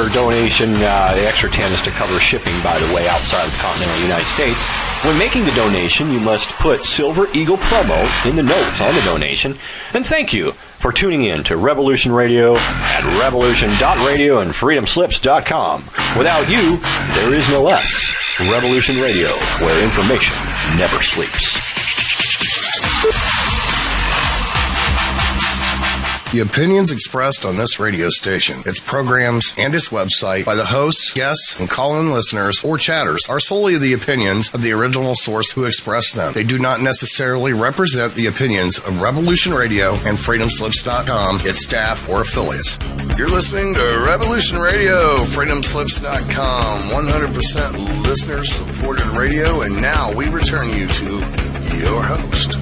$10 donation. The extra 10 is to cover shipping, by the way, outside of the continental United States. When making the donation, you must put Silver Eagle promo in the notes on the donation. And thank you for tuning in to Revolution Radio at revolution.radio and freedomslips.com. Without you, there is no us. Revolution Radio, where information never sleeps. The opinions expressed on this radio station, its programs, and its website by the hosts, guests, and call-in listeners or chatters are solely the opinions of the original source who expressed them. They do not necessarily represent the opinions of Revolution Radio and freedomslips.com, its staff, or affiliates. You're listening to Revolution Radio, freedomslips.com, 100% listener-supported radio, and now we return you to your host.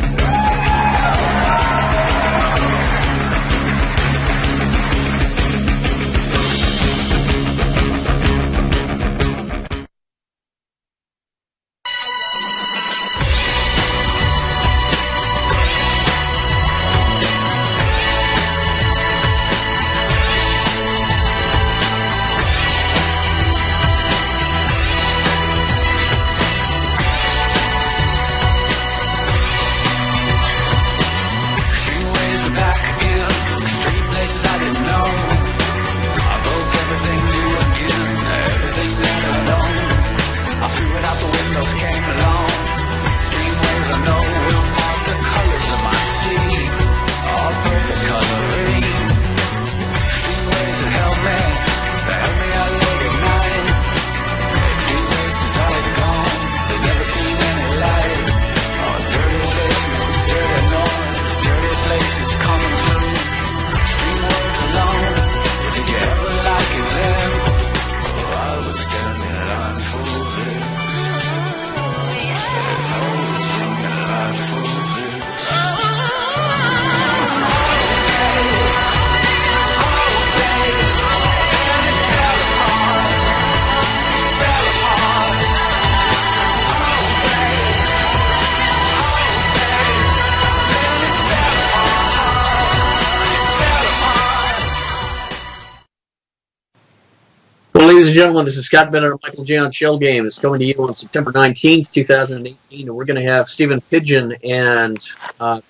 Ladies and gentlemen, this is Scott Bennett of Michael J. on Shell Game. It's coming to you on September 19th, 2018, and we're going to have Steven Pigeon and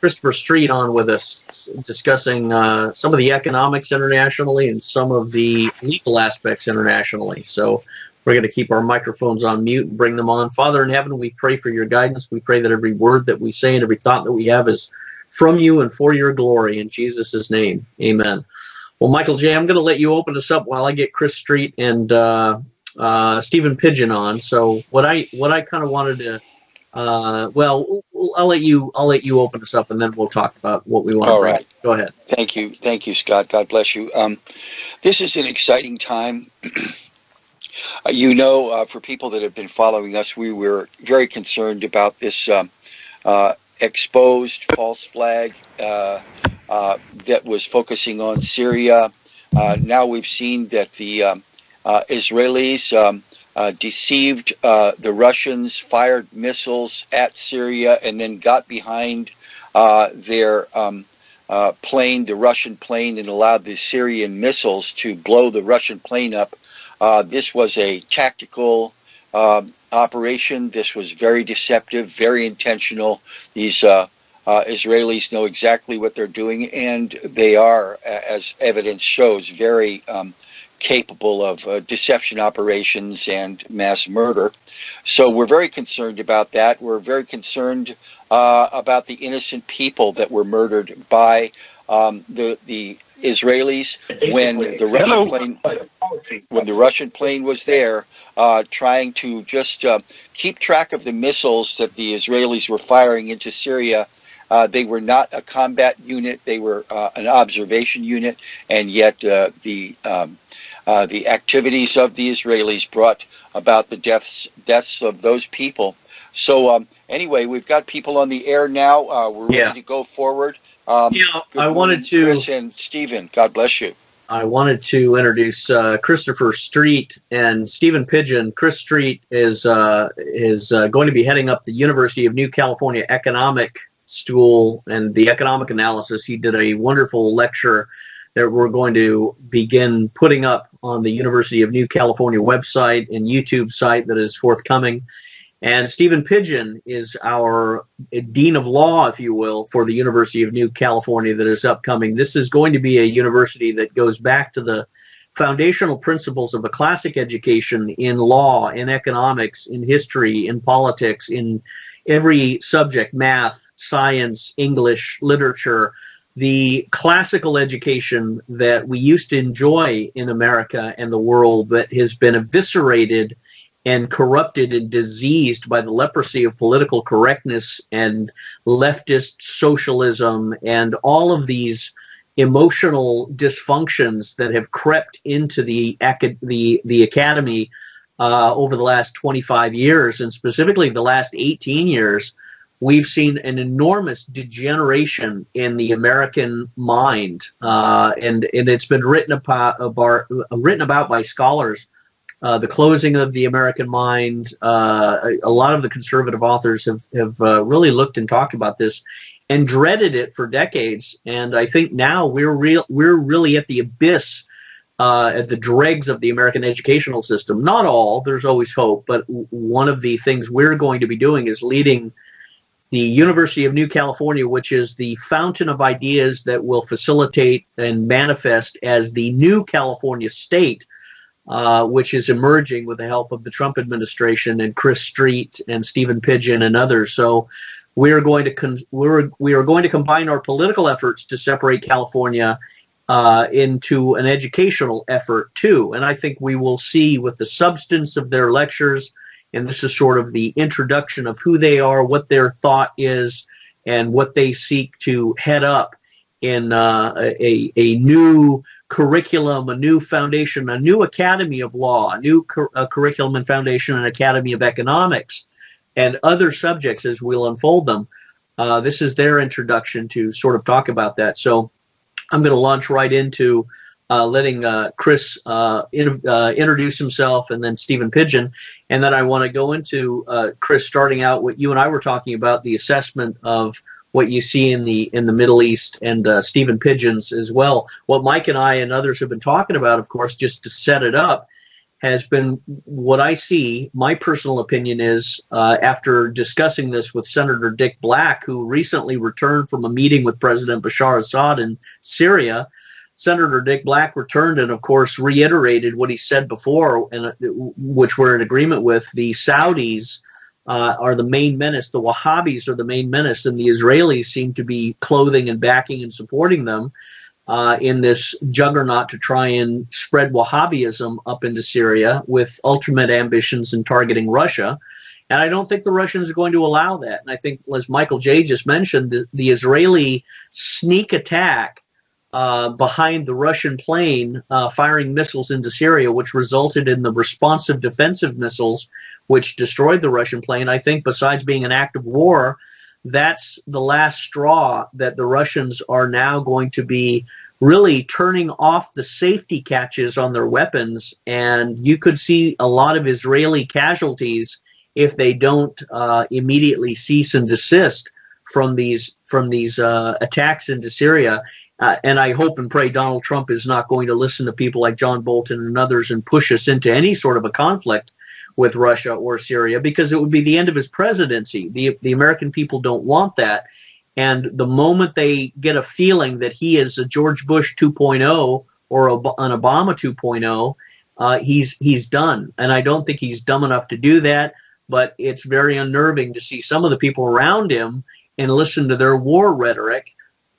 Christopher Street on with us discussing some of the economics internationally and some of the legal aspects internationally. So we're going to keep our microphones on mute and bring them on. Father in heaven, we pray for your guidance. We pray that every word that we say and every thought that we have is from you and for your glory. In Jesus' name, amen. Well, Michael J., I'm going to let you open us up while I get Chris Street and Steven Pigeon on. So what I kind of wanted to, I'll let you open us up, and then we'll talk about what we want to bring. Right. Go ahead. Thank you, Scott. God bless you. This is an exciting time. For people that have been following us, we were very concerned about this exposed false flag that was focusing on Syria. Now we've seen that the Israelis deceived the Russians, fired missiles at Syria, and then got behind their plane, the Russian plane, and allowed the Syrian missiles to blow the Russian plane up. This was a tactical operation. This was very deceptive, very intentional. These Israelis know exactly what they're doing, and they are, as evidence shows, very capable of deception operations and mass murder. So we're very concerned about that. We're very concerned about the innocent people that were murdered by the Israelis when the Russian plane was there, trying to just keep track of the missiles that the Israelis were firing into Syria. They were not a combat unit; they were an observation unit, and yet the activities of the Israelis brought about the deaths of those people. So anyway, we've got people on the air now. We're ready to go forward. I wanted to, Chris and Steven, God bless you. I wanted to introduce Christopher Street and Steven Pigeon. Chris Street is going to be heading up the University of New California Economic Stool and the economic analysis. He did a wonderful lecture that we're going to begin putting up on the University of New California website and YouTube site that is forthcoming. And Steven Pigeon is our Dean of Law, if you will, for the University of New California that is upcoming. This is going to be a university that goes back to the foundational principles of a classic education in law, in economics, in history, in politics, in every subject, math, science, English, literature, the classical education that we used to enjoy in America and the world that has been eviscerated and corrupted and diseased by the leprosy of political correctness and leftist socialism and all of these emotional dysfunctions that have crept into the academy over the last 25 years, and specifically the last 18 years. We've seen an enormous degeneration in the American mind, and it's been written about by scholars. The closing of the American mind. A lot of the conservative authors have really looked and talked about this and dreaded it for decades. And I think now we're really at the abyss, at the dregs of the American educational system. Not all. There's always hope. But one of the things we're going to be doing is leading the University of New California, which is the fountain of ideas that will facilitate and manifest as the new California state, which is emerging with the help of the Trump administration and Chris Street and Steven Pigeon and others. So we are going to combine our political efforts to separate California into an educational effort too. And I think we will see with the substance of their lectures, and this is sort of the introduction of who they are, what their thought is, and what they seek to head up in a new curriculum, a new foundation, a new academy of law, a new curriculum and foundation, and academy of economics, and other subjects as we'll unfold them. This is their introduction to sort of talk about that. So I'm going to launch right into letting Chris introduce himself, and then Steven Pigeon. And then I want to go into, Chris, starting out what you and I were talking about, the assessment of what you see in the Middle East, and Steven Pigeon's as well. What Mike and I and others have been talking about, of course, just to set it up, has been what I see. My personal opinion is, after discussing this with Senator Dick Black, who recently returned from a meeting with President Bashar Assad in Syria, Senator Dick Black returned and, of course, reiterated what he said before, and which we're in agreement with. The Saudis are the main menace. The Wahhabis are the main menace, and the Israelis seem to be clothing and backing and supporting them in this juggernaut to try and spread Wahhabism up into Syria with ultimate ambitions in targeting Russia. And I don't think the Russians are going to allow that. And I think, as Michael J. just mentioned, the Israeli sneak attack behind the Russian plane firing missiles into Syria, which resulted in the responsive defensive missiles, which destroyed the Russian plane. I think, besides being an act of war, that's the last straw, that the Russians are now going to be really turning off the safety catches on their weapons. And you could see a lot of Israeli casualties if they don't immediately cease and desist from these attacks into Syria. And I hope and pray Donald Trump is not going to listen to people like John Bolton and others and push us into any sort of a conflict with Russia or Syria, because it would be the end of his presidency. The American people don't want that. And the moment they get a feeling that he is a George Bush 2.0 or an Obama 2.0, he's done. And I don't think he's dumb enough to do that, but it's very unnerving to see some of the people around him and listen to their war rhetoric.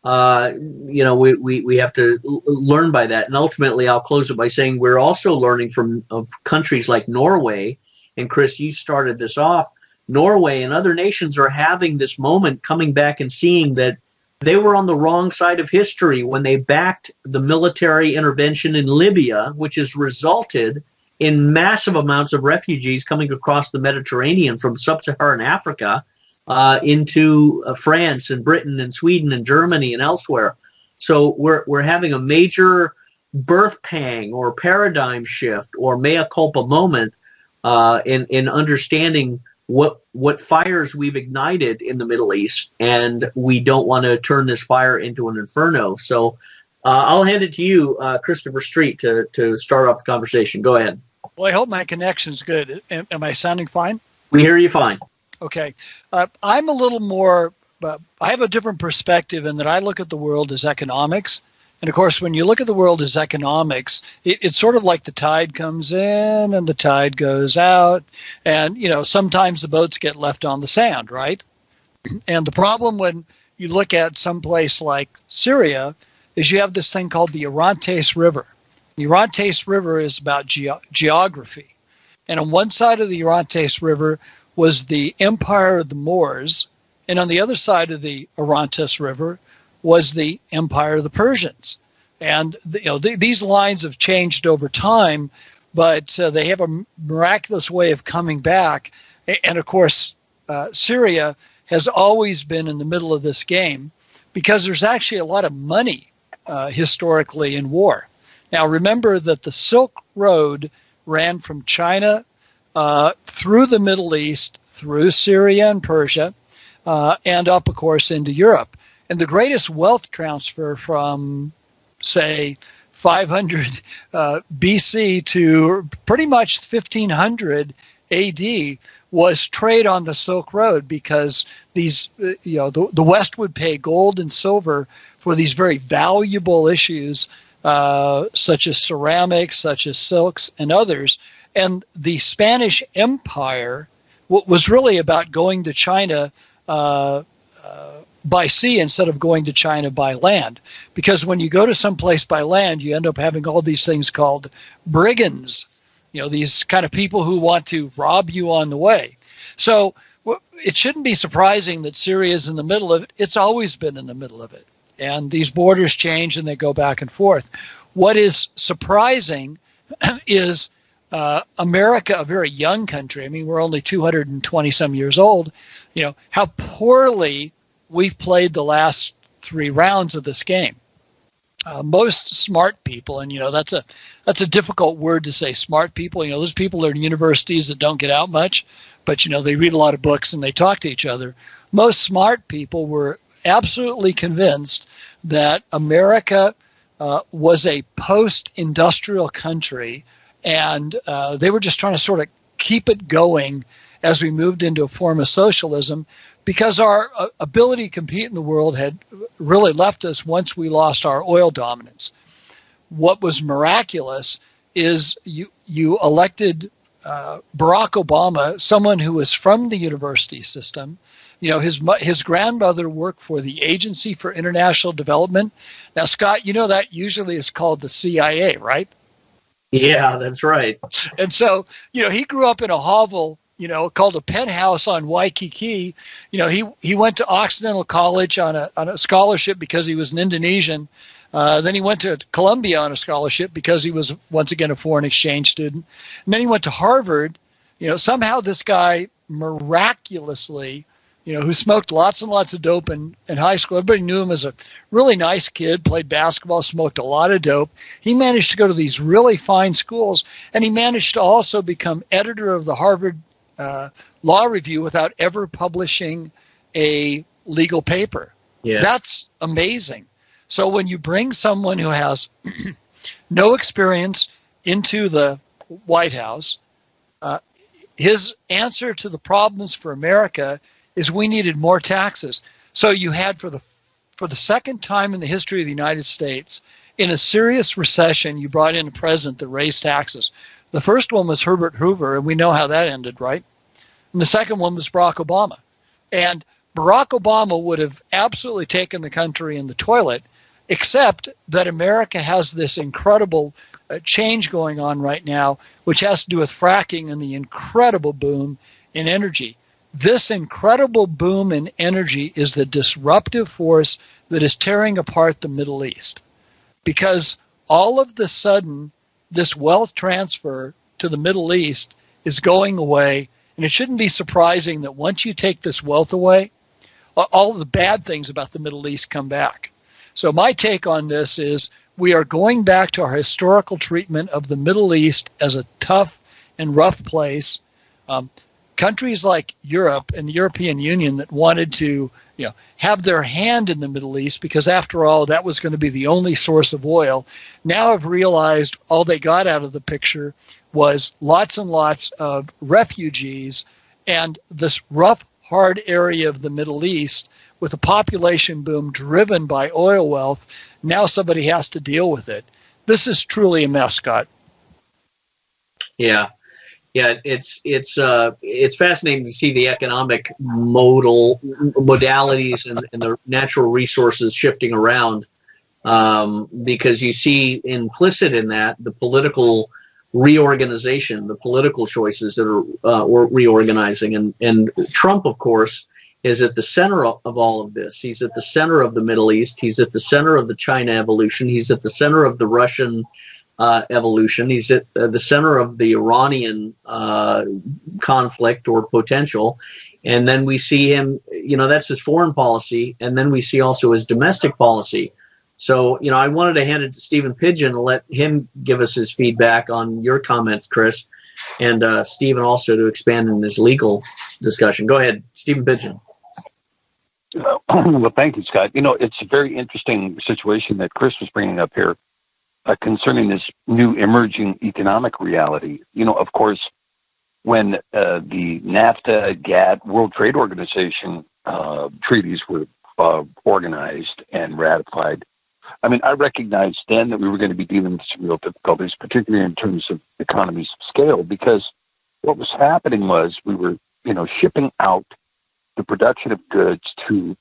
We have to learn by that. And ultimately, I'll close it by saying we're also learning from countries like Norway. And Chris, you started this off. Norway and other nations are having this moment, coming back and seeing that they were on the wrong side of history when they backed the military intervention in Libya, which has resulted in massive amounts of refugees coming across the Mediterranean from sub-Saharan Africa into France and Britain and Sweden and Germany and elsewhere. So we're having a major birth pang or paradigm shift or mea culpa moment in understanding what fires we've ignited in the Middle East, and we don't want to turn this fire into an inferno. So I'll hand it to you, Christopher Street, to start off the conversation. Go ahead. Well, I hope my connection's good. Am I sounding fine? We hear you fine. Okay. I'm a little more, I have a different perspective in that I look at the world as economics. And of course, when you look at the world as economics, it's sort of like the tide comes in and the tide goes out. And, sometimes the boats get left on the sand, right? And the problem when you look at some place like Syria is you have this thing called the Orontes River. The Orontes River is about geography. And on one side of the Orontes River was the empire of the Moors, and on the other side of the Orontes River was the empire of the Persians. And these lines have changed over time, but they have a miraculous way of coming back. And of course, Syria has always been in the middle of this game because there's actually a lot of money historically in war. Now, remember that the Silk Road ran from China through the Middle East, through Syria and Persia, and up, of course, into Europe. And the greatest wealth transfer from, say, 500 BC to pretty much 1500 AD was trade on the Silk Road, because these, the West would pay gold and silver for these very valuable issues, such as ceramics, such as silks, and others. And the Spanish Empire was really about going to China by sea instead of going to China by land. Because when you go to some place by land, you end up having all these things called brigands, these kind of people who want to rob you on the way. So it shouldn't be surprising that Syria is in the middle of it. It's always been in the middle of it. And these borders change and they go back and forth. What is surprising is America, a very young country, I mean, we're only 220 some years old, how poorly we've played the last 3 rounds of this game. Most smart people, and that's a difficult word to say, smart people. Those people are in universities that don't get out much, but they read a lot of books and they talk to each other. Most smart people were absolutely convinced that America was a post-industrial country, and they were just trying to sort of keep it going as we moved into a form of socialism, because our ability to compete in the world had really left us once we lost our oil dominance. What was miraculous is you elected Barack Obama, someone who was from the university system. His grandmother worked for the Agency for International Development. Now, Scott, that usually is called the CIA, right? Yeah, that's right. And so, he grew up in a hovel, called a penthouse on Waikiki. He went to Occidental College on a scholarship because he was an Indonesian. Then he went to Columbia on a scholarship because he was, once again, a foreign exchange student. And then he went to Harvard. Somehow this guy miraculously, who smoked lots and lots of dope in high school. Everybody knew him as a really nice kid, played basketball, smoked a lot of dope. He managed to go to these really fine schools, and he managed to also become editor of the Harvard Law Review without ever publishing a legal paper. Yeah. That's amazing. So when you bring someone who has no experience into the White House, his answer to the problems for America is we needed more taxes. So you had, for the second time in the history of the United States, in a serious recession, you brought in a president that raised taxes. The first one was Herbert Hoover, and we know how that ended, right? And the second one was Barack Obama. And Barack Obama would have absolutely taken the country in the toilet, except that America has this incredible change going on right now, which has to do with fracking and the incredible boom in energy. This incredible boom in energy is the disruptive force that is tearing apart the Middle East. Because all of the sudden, this wealth transfer to the Middle East is going away. And it shouldn't be surprising that once you take this wealth away, all of the bad things about the Middle East come back. So my take on this is we are going back to our historical treatment of the Middle East as a tough and rough place. countries like Europe and the European Union that wanted to, have their hand in the Middle East, because after all, that was going to be the only source of oil, now have realized all they got out of the picture was lots and lots of refugees and this rough, hard area of the Middle East with a population boom driven by oil wealth. Now somebody has to deal with it. This is truly a mess, Scott. Yeah, it's fascinating to see the economic modalities and the natural resources shifting around, because you see implicit in that the political reorganization, the political choices that are reorganizing, and Trump, of course, is at the center of all of this. He's at the center of the Middle East. He's at the center of the China evolution. He's at the center of the Russian evolution. He's at the center of the Iranian conflict or potential. And then we see him, that's his foreign policy. And then we see also his domestic policy. So, I wanted to hand it to Steven Pigeon and let him give us his feedback on your comments, Chris, and Steven also to expand in this legal discussion. Go ahead, Steven Pigeon. Well, thank you, Scott. It's a very interesting situation that Chris was bringing up here concerning this new emerging economic reality. Of course, when the NAFTA, GATT, World Trade Organization treaties were organized and ratified, I recognized then that we were going to be dealing with some real difficulties, particularly in terms of economies of scale, because what was happening was we were, shipping out the production of goods to,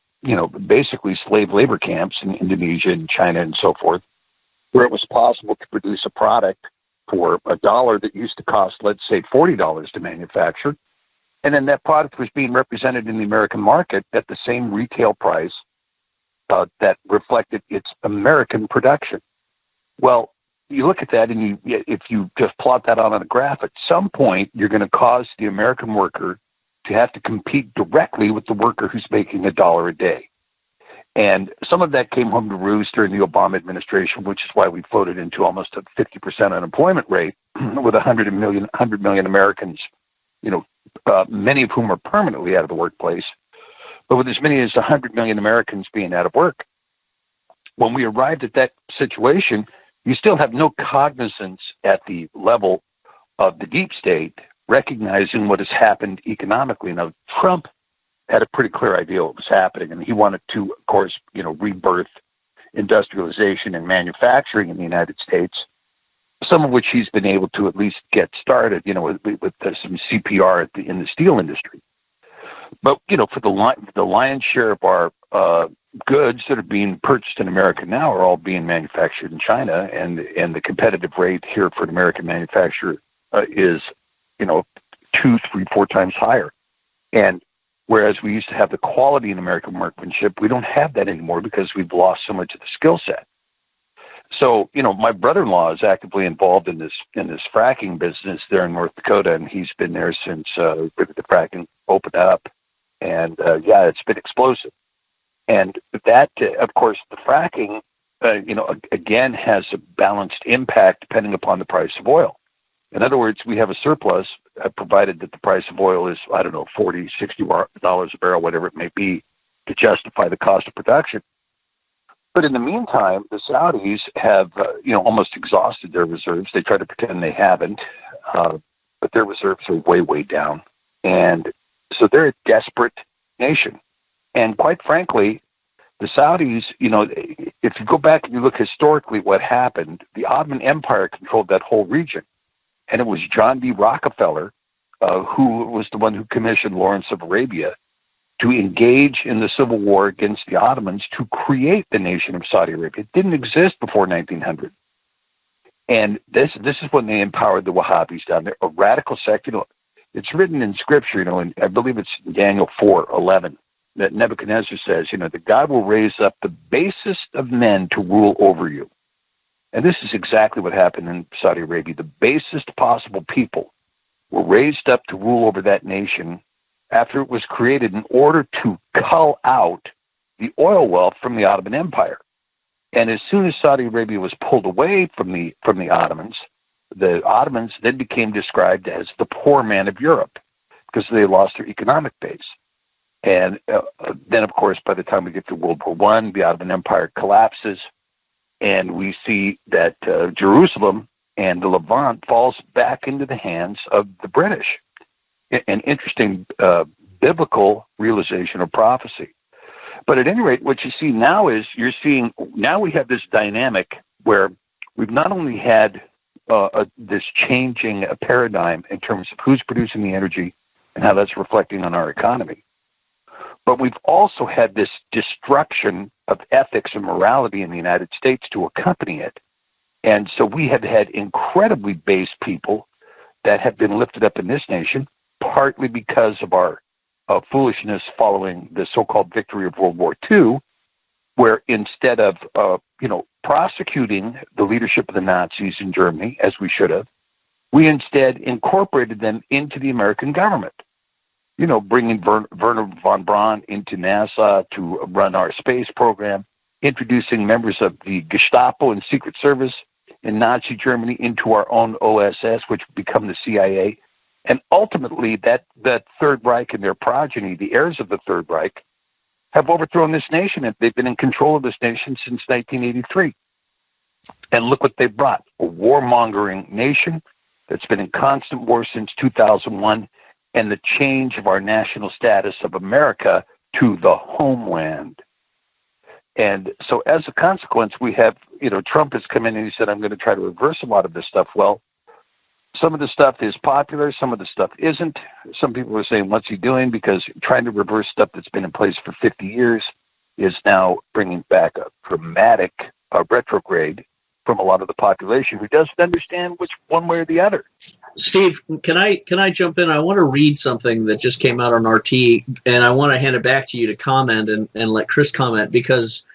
basically slave labor camps in Indonesia and China and so forth, where it was possible to produce a product for $1 that used to cost, let's say, $40 to manufacture. And then that product was being represented in the American market at the same retail price that reflected its American production. Well, you look at that, and if you just plot that out on a graph, at some point you're going to cause the American worker to have to compete directly with the worker who's making $1 a day. And some of that came home to roost during the Obama administration, which is why we floated into almost a 50% unemployment rate with 100 million Americans, many of whom are permanently out of the workplace, but with as many as 100 million Americans being out of work. When we arrived at that situation, you still have no cognizance at the level of the deep state recognizing what has happened economically. Now, Trump had a pretty clear idea what was happening, and he wanted to, of course, rebirth industrialization and manufacturing in the United States, some of which he's been able to at least get started, with some CPR in the steel industry. But, for the lion's share of our goods that are being purchased in America now are all being manufactured in China, and the competitive rate here for an American manufacturer is, 2, 3, 4 times higher. And whereas we used to have the quality in American workmanship, we don't have that anymore because we've lost so much of the skill set. So, my brother-in-law is actively involved in this fracking business there in North Dakota, and he's been there since the fracking opened up. And it's been explosive. And that, of course, the fracking, again, has a balanced impact depending upon the price of oil. In other words, we have a surplus, provided that the price of oil is, $40, $60 a barrel, whatever it may be, to justify the cost of production. But in the meantime, the Saudis have, almost exhausted their reserves. They try to pretend they haven't, but their reserves are way, way down. And so they're a desperate nation. And quite frankly, the Saudis, if you go back and you look historically what happened, the Ottoman Empire controlled that whole region. And it was John D. Rockefeller, who was the one who commissioned Lawrence of Arabia to engage in the civil war against the Ottomans to create the nation of Saudi Arabia. It didn't exist before 1900. And this is when they empowered the Wahhabis down there, a radical sect. It's written in Scripture, and I believe it's Daniel 4:11, that Nebuchadnezzar says, that God will raise up the basest of men to rule over you. And this is exactly what happened in Saudi Arabia. The basest possible people were raised up to rule over that nation after it was created in order to cull out the oil wealth from the Ottoman Empire. And as soon as Saudi Arabia was pulled away from the Ottomans then became described as the poor man of Europe, because they lost their economic base. And then, of course, by the time we get to World War I, the Ottoman Empire collapses, and we see that Jerusalem and the Levant falls back into the hands of the British. An interesting biblical realization of prophecy. But at any rate, what you see now is now we have this dynamic where we've not only had this changing paradigm in terms of who's producing the energy and how that's reflecting on our economy, but we've also had this destruction of ethics and morality in the United States to accompany it. And so we have had incredibly base people that have been lifted up in this nation, partly because of our foolishness following the so-called victory of World War II, where instead of prosecuting the leadership of the Nazis in Germany, as we should have, we instead incorporated them into the American government. Bringing Werner von Braun into NASA to run our space program, introducing members of the Gestapo and Secret Service in Nazi Germany into our own OSS, which would become the CIA. And ultimately, that Third Reich and their progeny, the heirs of the Third Reich, have overthrown this nation, and they've been in control of this nation since 1983. And look what they've brought, a warmongering nation that's been in constant war since 2001, and the change of our national status of America to the homeland. And so as a consequence, we have, Trump has come in and he said, I'm going to try to reverse a lot of this stuff. Well, some of the stuff is popular, some of the stuff isn't. Some people are saying, what's he doing? Because trying to reverse stuff that's been in place for 50 years is now bringing back a dramatic retrograde from a lot of the population who doesn't understand which one way or the other. Steve, can I jump in? I want to read something that just came out on RT, and I want to hand it back to you to comment and let Chris comment, because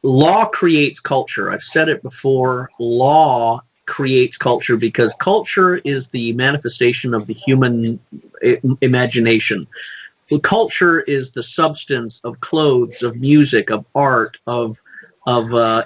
law creates culture. I've said it before. Law creates culture because culture is the manifestation of the human imagination. Culture is the substance of clothes, of music, of art, of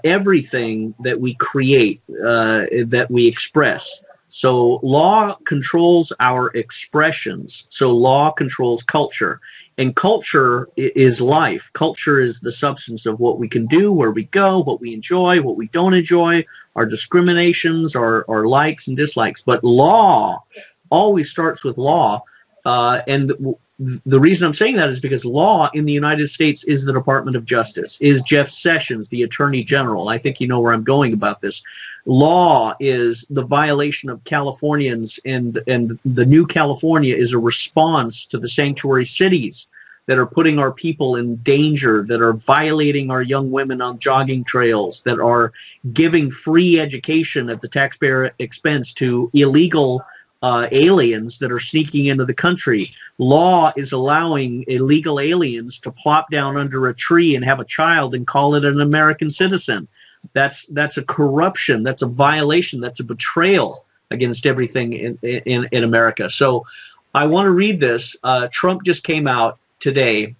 everything that we create, that we express. So law controls our expressions. So law controls culture. And culture is life. Culture is the substance of what we can do, where we go, what we enjoy, what we don't enjoy, our discriminations, our likes and dislikes. But law always starts with law. And the reason I'm saying that is because law in the United States is the Department of Justice, is Jeff Sessions, the Attorney General. I think you know where I'm going about this. Law is the violation of Californians, and the new California is a response to the sanctuary cities that are putting our people in danger, that are violating our young women on jogging trails, that are giving free education at the taxpayer expense to illegal aliens that are sneaking into the country. Law is allowing illegal aliens to plop down under a tree and have a child and call it an American citizen. That's a corruption. That's a violation. That's a betrayal against everything in America. So I want to read this. Trump just came out today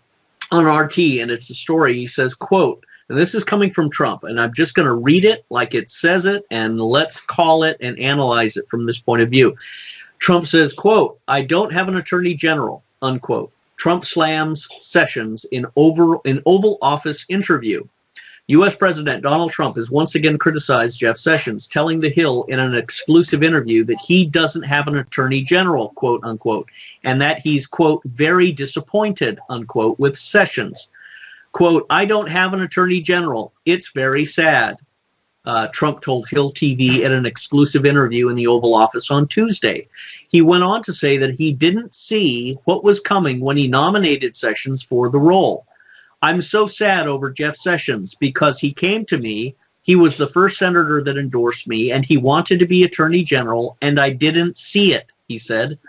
on RT, and it's a story. He says, quote, and this is coming from Trump, and I'm just going to read it like it says it, and let's call it and analyze it from this point of view. Trump says, quote, I don't have an attorney general, unquote. Trump slams Sessions in Oval Office interview. U.S. President Donald Trump has once again criticized Jeff Sessions, telling The Hill in an exclusive interview that he doesn't have an attorney general, quote, unquote, and that he's, quote, very disappointed, unquote, with Sessions. Quote, I don't have an attorney general. It's very sad, Trump told Hill TV in an exclusive interview in the Oval Office on Tuesday. He went on to say that he didn't see what was coming when he nominated Sessions for the role. I'm so sad over Jeff Sessions because he came to me. He was the first senator that endorsed me, and he wanted to be attorney general, and I didn't see it, he said.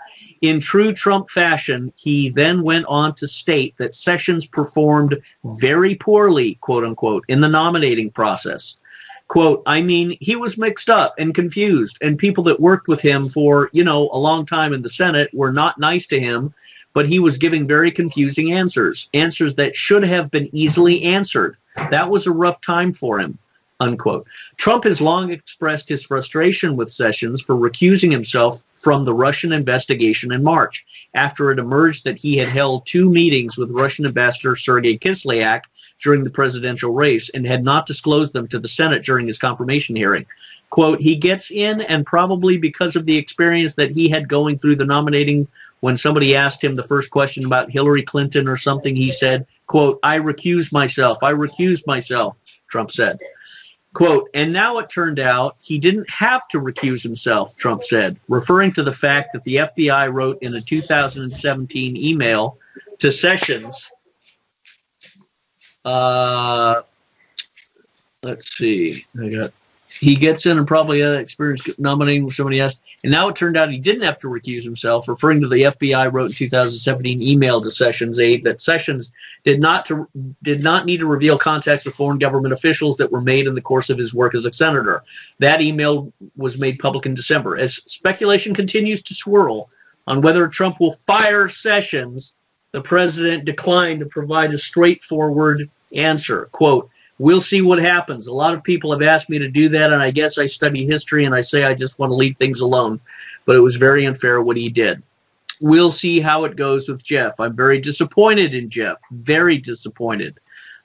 In true Trump fashion, he then went on to state that Sessions performed very poorly, quote unquote, in the nominating process. Quote, I mean, he was mixed up and confused, and people that worked with him for, a long time in the Senate were not nice to him, but he was giving very confusing answers that should have been easily answered. That was a rough time for him. unquote. Trump has long expressed his frustration with Sessions for recusing himself from the Russian investigation in March, after it emerged that he had held 2 meetings with Russian Ambassador Sergei Kislyak during the presidential race and had not disclosed them to the Senate during his confirmation hearing. Quote, he gets in, and probably because of the experience that he had going through the nominating, when somebody asked him the first question about Hillary Clinton or something, he said, quote, I recuse myself, Trump said. Quote, and now it turned out he didn't have to recuse himself, Trump said, referring to the fact that the FBI wrote in a 2017 email to Sessions, let's see, he gets in and probably had experience nominating somebody else. And now it turned out he didn't have to recuse himself, referring to the FBI wrote in 2017 email to Sessions aide that Sessions did not need to reveal contacts with foreign government officials that were made in the course of his work as a senator. That email was made public in December. As speculation continues to swirl on whether Trump will fire Sessions, the president declined to provide a straightforward answer. Quote, we'll see what happens. A lot of people have asked me to do that, and I guess I study history and I say I just want to leave things alone. But it was very unfair what he did. We'll see how it goes with Jeff. I'm very disappointed in Jeff. Very disappointed.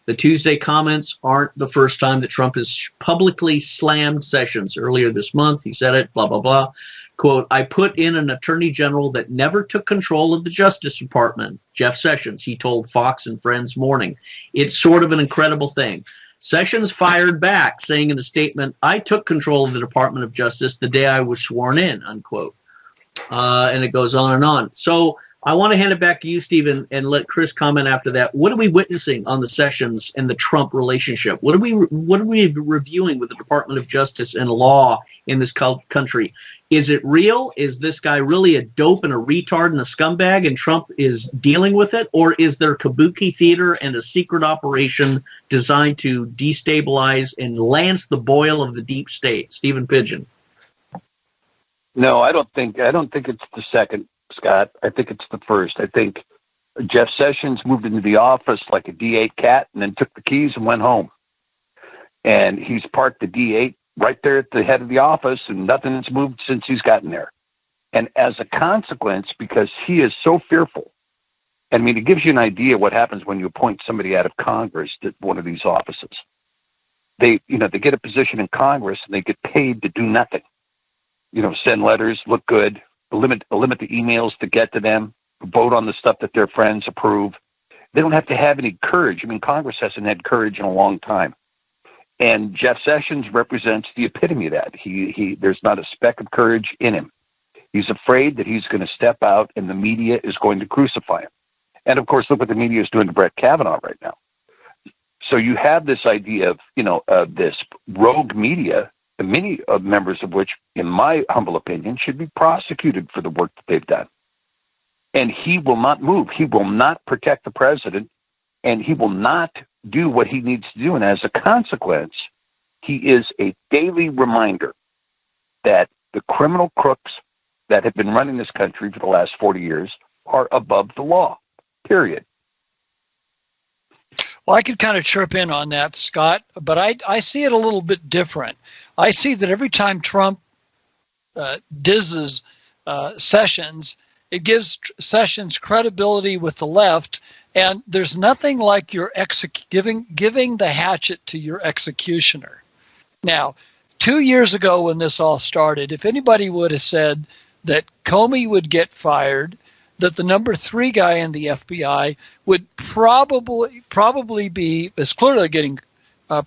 The Tuesday comments aren't the first time that Trump has publicly slammed Sessions. Earlier this month, he said it, blah, blah, blah. Quote, I put in an attorney general that never took control of the Justice Department, Jeff Sessions, he told Fox and Friends Morning. It's sort of an incredible thing. Sessions fired back, saying in a statement, I took control of the Department of Justice the day I was sworn in, unquote. And it goes on and on. So I want to hand it back to you, Stephen, and let Chris comment after that. What are we witnessing on the Sessions and the Trump relationship? What are we reviewing with the Department of Justice and law in this country? Is it real? Is this guy really a dope and a retard and a scumbag, and Trump is dealing with it? Or is there kabuki theater and a secret operation designed to destabilize and lance the boil of the deep state? Stephen Pigeon. No, I don't think it's the second, Scott. I think it's the first. I think Jeff Sessions moved into the office like a D8 cat and then took the keys and went home. And he's parked the D8 right there at the head of the office, and nothing's moved since he's gotten there. And as a consequence, because he is so fearful, I mean, it gives you an idea what happens when you appoint somebody out of Congress to one of these offices. They get a position in Congress and they get paid to do nothing. Send letters, look good, limit the emails to get to them, vote on the stuff that their friends approve. They don't have to have any courage. I mean, Congress hasn't had courage in a long time. And Jeff Sessions represents the epitome of that. There's not a speck of courage in him. He's afraid that he's going to step out and the media is going to crucify him. And of course, look what the media is doing to Brett Kavanaugh right now. So you have this idea of, this rogue media, many members of which, in my humble opinion, should be prosecuted for the work that they've done. And he will not move. He will not protect the president, and he will not do what he needs to do. And as a consequence, he is a daily reminder that the criminal crooks that have been running this country for the last 40 years are above the law, period. Well, I could kind of chirp in on that, Scott, but I see it a little bit different. I see that every time Trump dizzes Sessions, it gives Sessions credibility with the left, and there's nothing like your giving the hatchet to your executioner. Now, 2 years ago when this all started, if anybody would have said that Comey would get fired, that the number 3 guy in the FBI would probably is clearly getting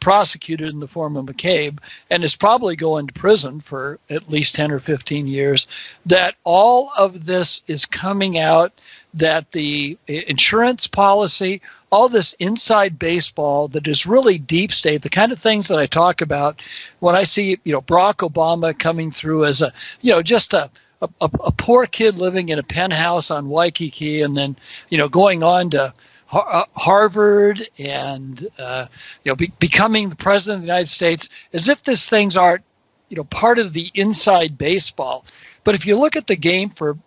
prosecuted in the form of McCabe and is probably going to prison for at least 10 or 15 years, that all of this is coming out, that the insurance policy, all this inside baseball that is really deep state, the kind of things that I talk about when I see, Barack Obama coming through as just a poor kid living in a penthouse on Waikiki, and then, going on to Harvard and, becoming the president of the United States, as if these things aren't, part of the inside baseball. But if you look at the game for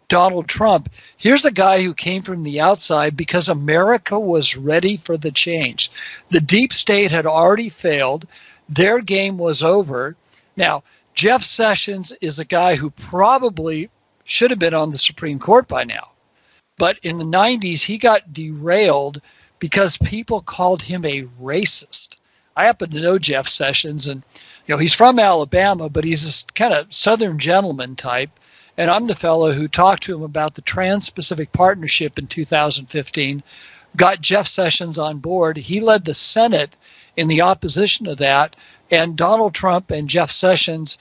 Donald Trump, here's a guy who came from the outside because America was ready for the change. The deep state had already failed. their game was over. Now, Jeff Sessions is a guy who probably should have been on the Supreme Court by now. But in the 90s, he got derailed because people called him a racist. I happen to know Jeff Sessions, and he's from Alabama, but he's this kind of Southern gentleman type. And I'm the fellow who talked to him about the Trans-Pacific Partnership in 2015, got Jeff Sessions on board. He led the Senate in the opposition to that, and Donald Trump and Jeff Sessions,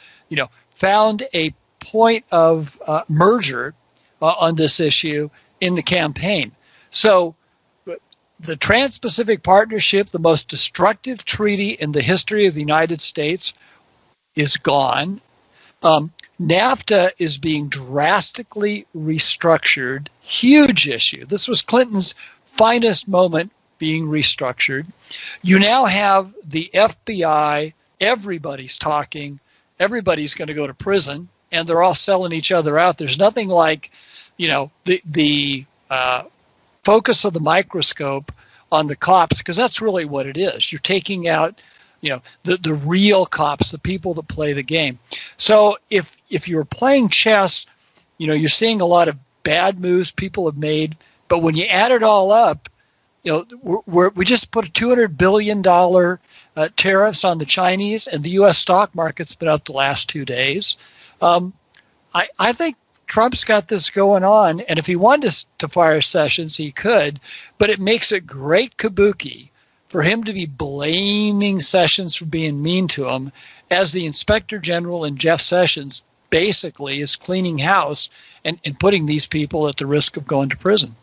found a point of merger on this issue in the campaign. So the Trans-Pacific Partnership, the most destructive treaty in the history of the United States, is gone. NAFTA is being drastically restructured. Huge issue. This was Clinton's finest moment being restructured. You now have the FBI. Everybody's talking. Everybody's going to go to prison, and they're all selling each other out. There's nothing like, the focus of the microscope on the cops, because that's really what it is. You're taking out, the real cops, the people that play the game. So if you're playing chess, you're seeing a lot of bad moves people have made. But when you add it all up, we just put a $200 billion tariffs on the Chinese, and the U.S. stock market's been up the last 2 days. I think Trump's got this going on, and if he wanted to fire Sessions, he could, but it makes it great kabuki for him to be blaming Sessions for being mean to him, as the Inspector General and Jeff Sessions basically is cleaning house and putting these people at the risk of going to prison.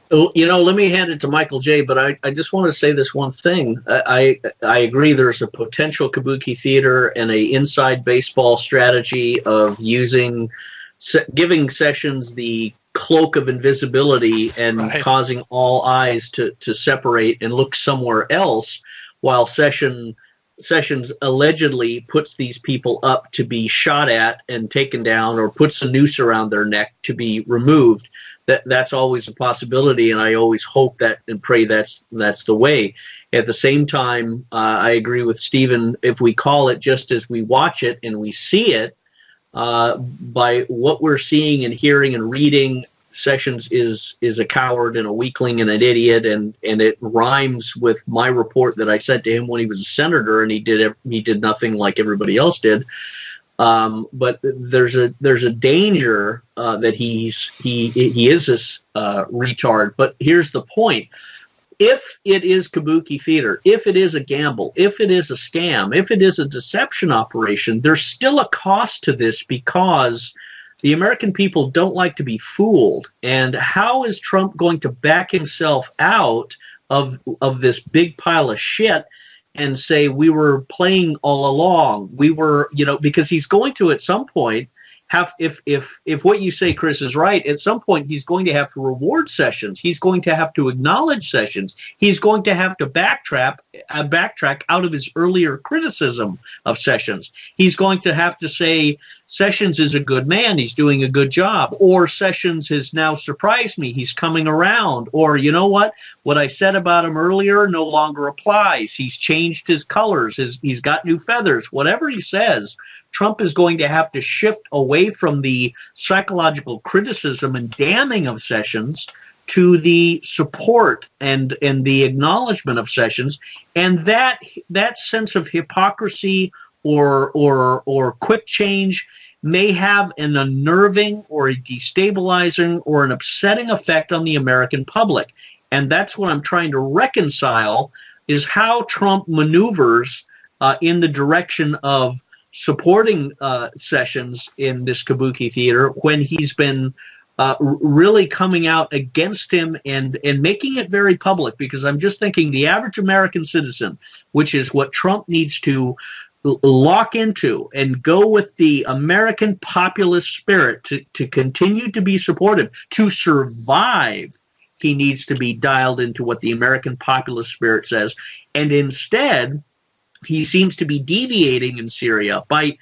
Let me hand it to Michael J., but I just want to say this one thing. I agree there's a potential kabuki theater and a inside baseball strategy of giving Sessions the cloak of invisibility and causing all eyes to separate and look somewhere else, while Sessions allegedly puts these people up to be shot at and taken down, or puts a noose around their neck to be removed. That's always a possibility, and I always hope that and pray that's the way. At the same time, I agree with Stephen. If we call it just as we watch it and we see it, by what we're seeing and hearing and reading, Sessions is a coward and a weakling and an idiot, and it rhymes with my report that I sent to him when he was a senator, and he did nothing like everybody else did. But there's a danger that he is this retard. But here's the point: if it is kabuki theater, if it is a gamble, if it is a scam, if it is a deception operation, there's still a cost to this, because the American people don't like to be fooled. And how is Trump going to back himself out of this big pile of shit and say we were playing all along? We were, because he's going to at some point have, if what you say, Chris, is right, at some point he's going to have to reward Sessions. He's going to have to acknowledge Sessions. He's going to have to backtrack out of his earlier criticism of Sessions. He's going to have to say Sessions is a good man. He's doing a good job. Or Sessions has now surprised me. He's coming around. Or, you know what I said about him earlier no longer applies. He's changed his colors. He's got new feathers. Whatever he says, Trump is going to have to shift away from the psychological criticism and damning of Sessions to the support and the acknowledgement of Sessions. And that sense of hypocrisy or quick change may have an unnerving or a destabilizing or an upsetting effect on the American public. And that's what I'm trying to reconcile, is how Trump maneuvers in the direction of supporting Sessions in this kabuki theater, when he's been really coming out against him and making it very public. Because I'm just thinking the average American citizen, which is what Trump needs to lock into and go with the American populist spirit to continue to be supportive, to survive. He needs to be dialed into what the American populist spirit says. And instead, he seems to be deviating in Syria by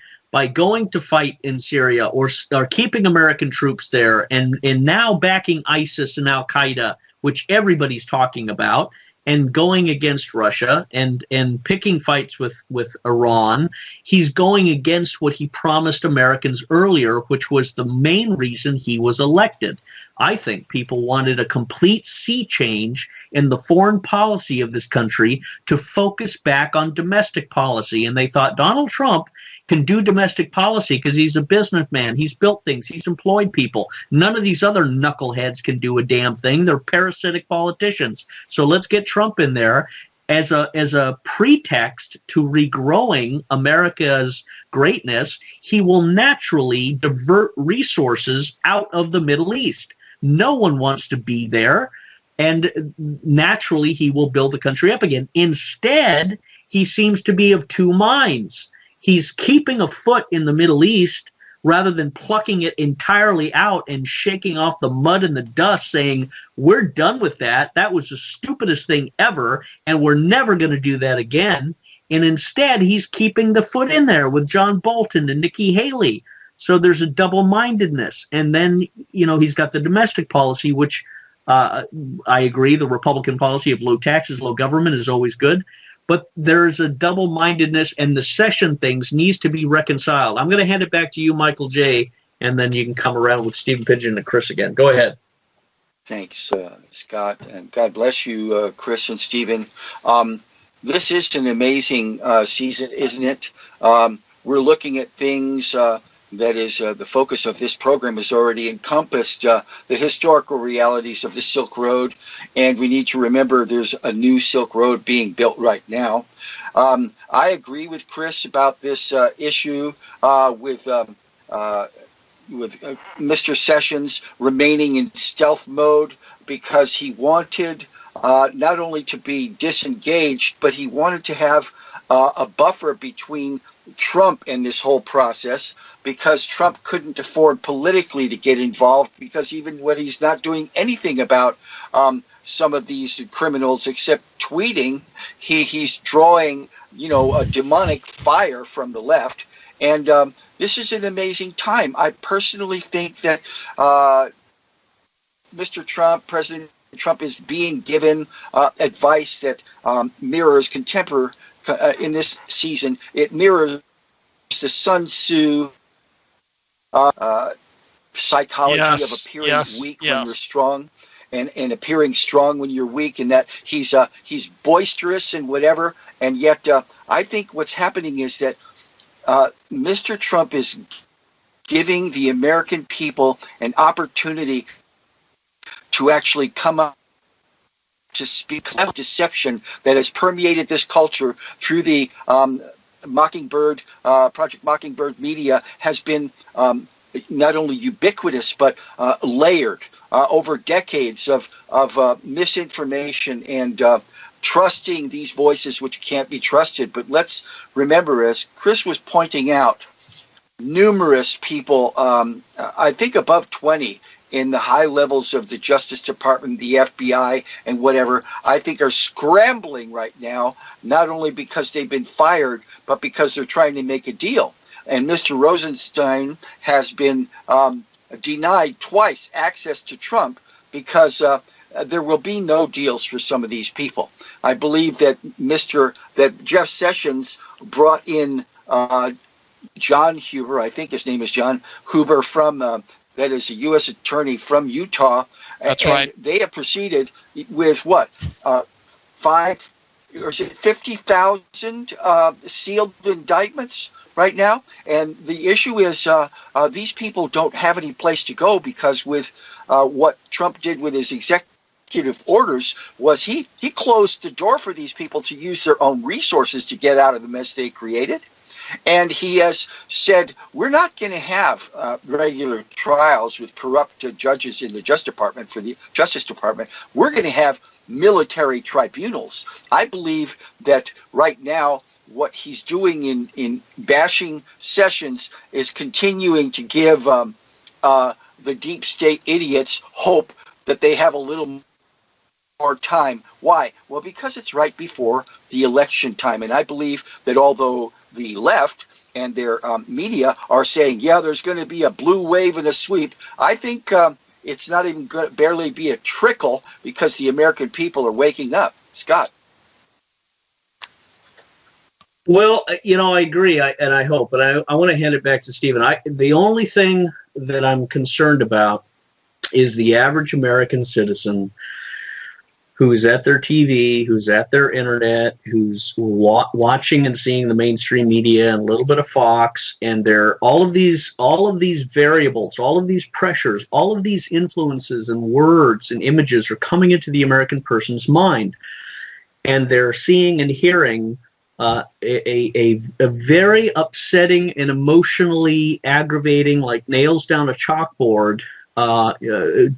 going to fight in Syria, or keeping American troops there, and now backing ISIS and Al-Qaeda, which everybody's talking about. and going against Russia and picking fights with Iran. He's going against what he promised Americans earlier, which was the main reason he was elected. I think people wanted a complete sea change in the foreign policy of this country to focus back on domestic policy. And they thought Donald Trump can do domestic policy because he's a businessman. He's built things. He's employed people. None of these other knuckleheads can do a damn thing. They're parasitic politicians. So let's get Trump in there as a pretext to regrowing America's greatness. He will naturally divert resources out of the Middle East. No one wants to be there, and naturally he will build the country up again. Instead, he seems to be of two minds. He's keeping a foot in the Middle East rather than plucking it entirely out and shaking off the mud and the dust, saying, we're done with that. That was the stupidest thing ever, and we're never going to do that again. And instead, he's keeping the foot in there with John Bolton and Nikki Haley. So there's a double-mindedness. And then, he's got the domestic policy, which I agree, the Republican policy of low taxes, low government is always good. But there's a double-mindedness, and the session things needs to be reconciled. I'm going to hand it back to you, Michael J., and then you can come around with Stephen Pigeon and Chris again. Go ahead. Thanks, Scott, and God bless you, Chris and Stephen. This is an amazing season, isn't it? We're looking at things that is the focus of this program has already encompassed the historical realities of the Silk Road, and we need to remember there's a new Silk Road being built right now. I agree with Chris about this issue with Mr. Sessions remaining in stealth mode because he wanted not only to be disengaged, but he wanted to have a buffer between Trump and this whole process, because Trump couldn't afford politically to get involved, because even when he's not doing anything about some of these criminals except tweeting, he's drawing a demonic fire from the left. And this is an amazing time. I personally think that President Trump is being given advice that mirrors contemporary in this season. It mirrors the Sun Tzu psychology of appearing weak when you're strong, and appearing strong when you're weak, and that he's boisterous and whatever. And yet I think what's happening is that Mr. Trump is giving the American people an opportunity to actually come up to speak of deception that has permeated this culture through the Mockingbird, Project Mockingbird media has been not only ubiquitous but layered over decades of misinformation and trusting these voices which can't be trusted. But let's remember, as Chris was pointing out, numerous people, I think above 20, in the high levels of the Justice Department, the FBI, and whatever, I think are scrambling right now, not only because they've been fired, but because they're trying to make a deal. And Mr. Rosenstein has been denied twice access to Trump because there will be no deals for some of these people. I believe that Jeff Sessions brought in John Huber, I think his name is John Huber, from that is a U.S. attorney from Utah. That's right. They have proceeded with 50,000 sealed indictments right now. And the issue is these people don't have any place to go, because with what Trump did with his executive orders was he closed the door for these people to use their own resources to get out of the mess they created. And he has said, we're not going to have regular trials with corrupt judges in the Justice Department for the Justice Department. We're going to have military tribunals. I believe that right now what he's doing in bashing Sessions is continuing to give the deep state idiots hope that they have a little more time. Why? Well, because it's right before the election time. And I believe that although the left and their media are saying, yeah, there's going to be a blue wave and a sweep, I think it's not even going to barely be a trickle, because the American people are waking up. Scott. Well, I agree, and I hope, but I want to hand it back to Stephen. The only thing that I'm concerned about is the average American citizen who's at their TV, who's at their internet, who's watching and seeing the mainstream media and a little bit of Fox, and all of these variables, all of these pressures, all of these influences and words and images are coming into the American person's mind, and they're seeing and hearing a very upsetting and emotionally aggravating, like nails down a chalkboard,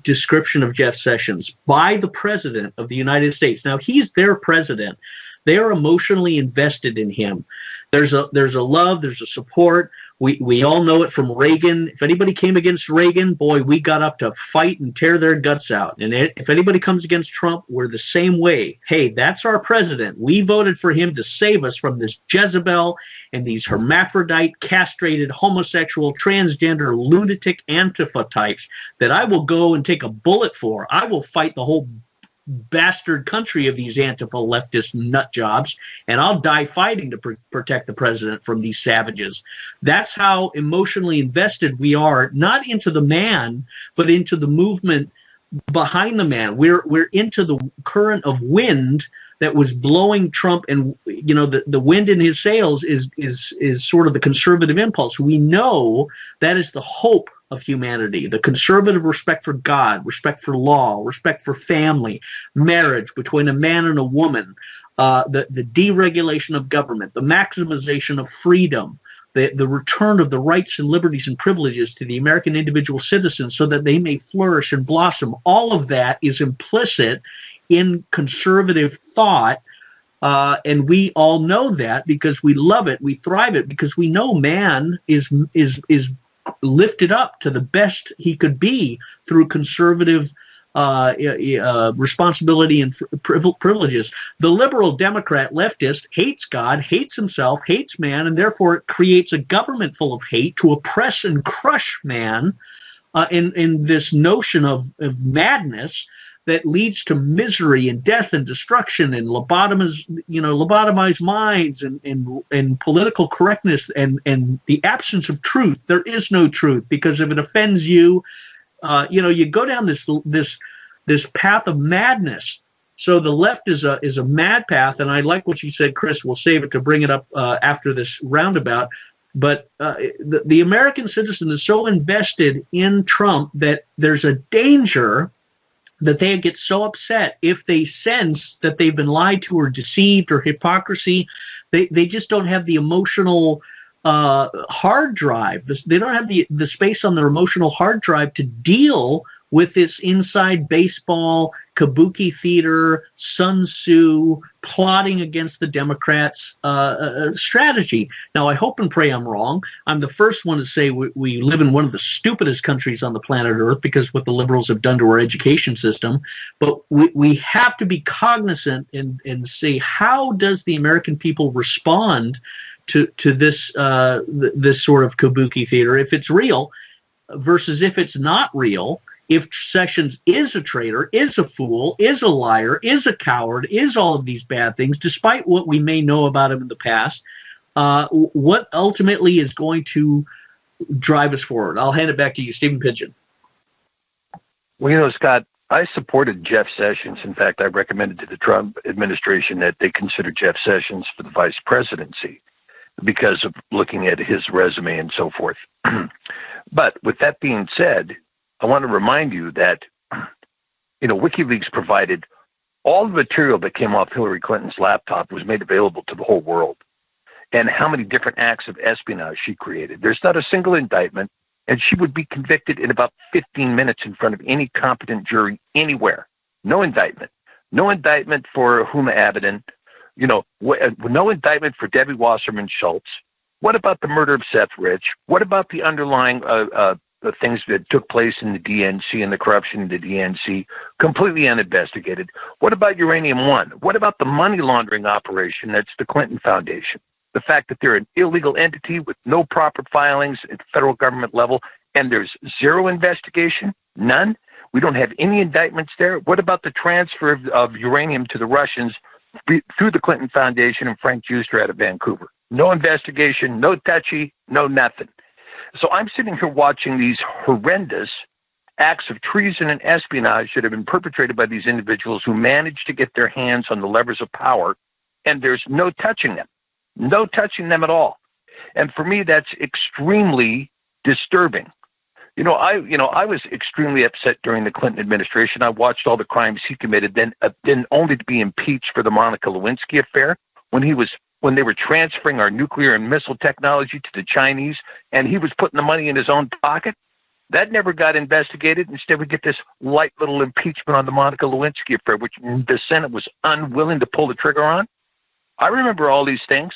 description of Jeff Sessions by the President of the United States. Now, he's their president. They are emotionally invested in him. There's a love, there's a support. We all know it from Reagan. If anybody came against Reagan, boy, we got up to fight and tear their guts out. And if anybody comes against Trump, we're the same way. Hey, that's our president. We voted for him to save us from this Jezebel and these hermaphrodite, castrated, homosexual, transgender, lunatic Antifa types that I will go and take a bullet for. I will fight the whole bastard country of these Antifa leftist nut jobs, and I'll die fighting to protect the president from these savages. That's how emotionally invested we are, not into the man, but into the movement behind the man. We're into the current of wind that was blowing Trump, and the wind in his sails is sort of the conservative impulse. We know that is the hope of humanity, the conservative respect for God, respect for law, respect for family, marriage between a man and a woman, the deregulation of government, the maximization of freedom, the return of the rights and liberties and privileges to the American individual citizen so that they may flourish and blossom. All of that is implicit in conservative thought, and we all know that because we love it, we thrive it, because we know man is lifted up to the best he could be through conservative responsibility and privileges. The liberal Democrat leftist hates God, hates himself, hates man, and therefore it creates a government full of hate to oppress and crush man in this notion of madness that leads to misery and death and destruction and lobotomized minds and political correctness and the absence of truth. There is no truth, because if it offends you, you go down this path of madness. So the left is a mad path, and I like what you said, Chris. We'll save it to bring it up after this roundabout. But the American citizen is so invested in Trump that there's a danger that they get so upset if they sense that they've been lied to or deceived or hypocrisy. They just don't have the emotional hard drive. They don't have the space on their emotional hard drive to deal with this inside baseball, kabuki theater, Sun Tzu, plotting against the Democrats strategy. Now, I hope and pray I'm wrong. I'm the first one to say we live in one of the stupidest countries on the planet Earth because what the liberals have done to our education system. But we have to be cognizant and say, how does the American people respond to this this sort of kabuki theater, if it's real versus if it's not real? If Sessions is a traitor, is a fool, is a liar, is a coward, is all of these bad things, despite what we may know about him in the past, what ultimately is going to drive us forward? I'll hand it back to you, Stephen Pigeon. Well, Scott, I supported Jeff Sessions. In fact, I recommended to the Trump administration that they consider Jeff Sessions for the vice presidency because of looking at his resume and so forth. But with that being said, I want to remind you that, WikiLeaks provided all the material that came off Hillary Clinton's laptop was made available to the whole world, and how many different acts of espionage she created. There's not a single indictment, and she would be convicted in about 15 minutes in front of any competent jury anywhere. No indictment. No indictment for Huma Abedin. No indictment for Debbie Wasserman Schultz. What about the murder of Seth Rich? What about the underlying the things that took place in the DNC and the corruption in the DNC, completely uninvestigated? What about Uranium One? What about the money laundering operation that's the Clinton Foundation? The fact that they're an illegal entity with no proper filings at the federal government level, and there's zero investigation, none? We don't have any indictments there. What about the transfer of uranium to the Russians through the Clinton Foundation and Frank Juster out of Vancouver? No investigation, no touchy, no nothing. So I'm sitting here watching these horrendous acts of treason and espionage that have been perpetrated by these individuals who managed to get their hands on the levers of power, and there's no touching them. No touching them at all. And for me, that's extremely disturbing. I was extremely upset during the Clinton administration. I watched all the crimes he committed, then only to be impeached for the Monica Lewinsky affair when they were transferring our nuclear and missile technology to the Chinese, and he was putting the money in his own pocket. That never got investigated. Instead, we get this light little impeachment on the Monica Lewinsky affair, which the Senate was unwilling to pull the trigger on. I remember all these things.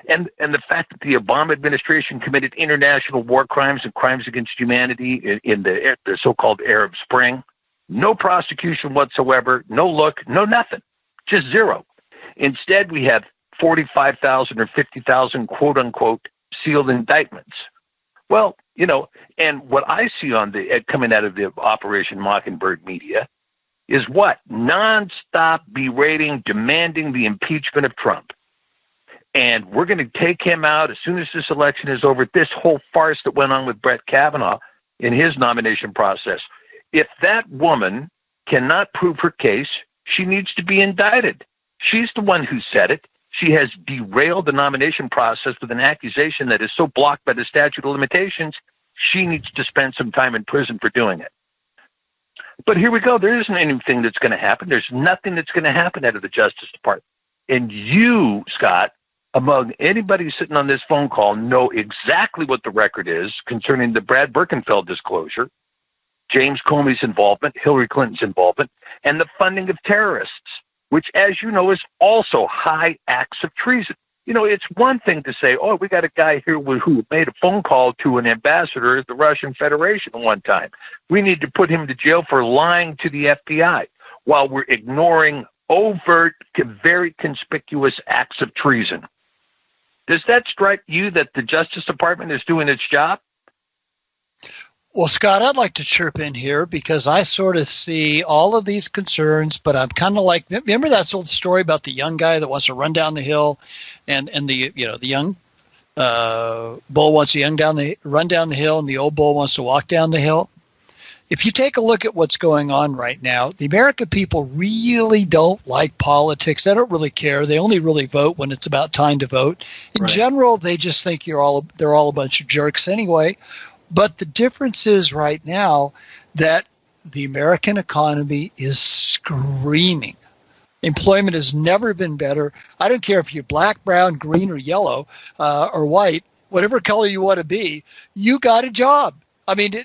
And the fact that the Obama administration committed international war crimes and crimes against humanity in the so-called Arab Spring, no prosecution whatsoever, no look, no nothing, just zero. Instead, we have 45,000 or 50,000 quote-unquote sealed indictments. Well, and what I see coming out of the Operation Mockingbird media is what? Nonstop berating, demanding the impeachment of Trump. And we're going to take him out as soon as this election is over. This whole farce that went on with Brett Kavanaugh in his nomination process. If that woman cannot prove her case, she needs to be indicted. She's the one who said it. She has derailed the nomination process with an accusation that is so blocked by the statute of limitations, she needs to spend some time in prison for doing it. But here we go. There isn't anything that's going to happen. There's nothing that's going to happen out of the Justice Department. And you, Scott, among anybody sitting on this phone call, know exactly what the record is concerning the Brad Birkenfeld disclosure, James Comey's involvement, Hillary Clinton's involvement, and the funding of terrorists, which, as you know, is also high acts of treason. It's one thing to say, we got a guy here who made a phone call to an ambassador of the Russian Federation one time. We need to put him to jail for lying to the FBI, while we're ignoring overt, very conspicuous acts of treason. Does that strike you that the Justice Department is doing its job? Well, Scott, I'd like to chirp in here because I sort of see all of these concerns, but I'm kind of like, remember that old story about the young guy that wants to run down the hill, and the young bull wants to run down the hill, and the old bull wants to walk down the hill. If you take a look at what's going on right now, the American people really don't like politics. They don't really care. They only really vote when it's about time to vote. In general, they just think they're all a bunch of jerks anyway. But the difference is right now that the American economy is screaming. Employment has never been better. I don't care if you're black, brown, green, or yellow, or white, whatever color you want to be, you got a job. I mean,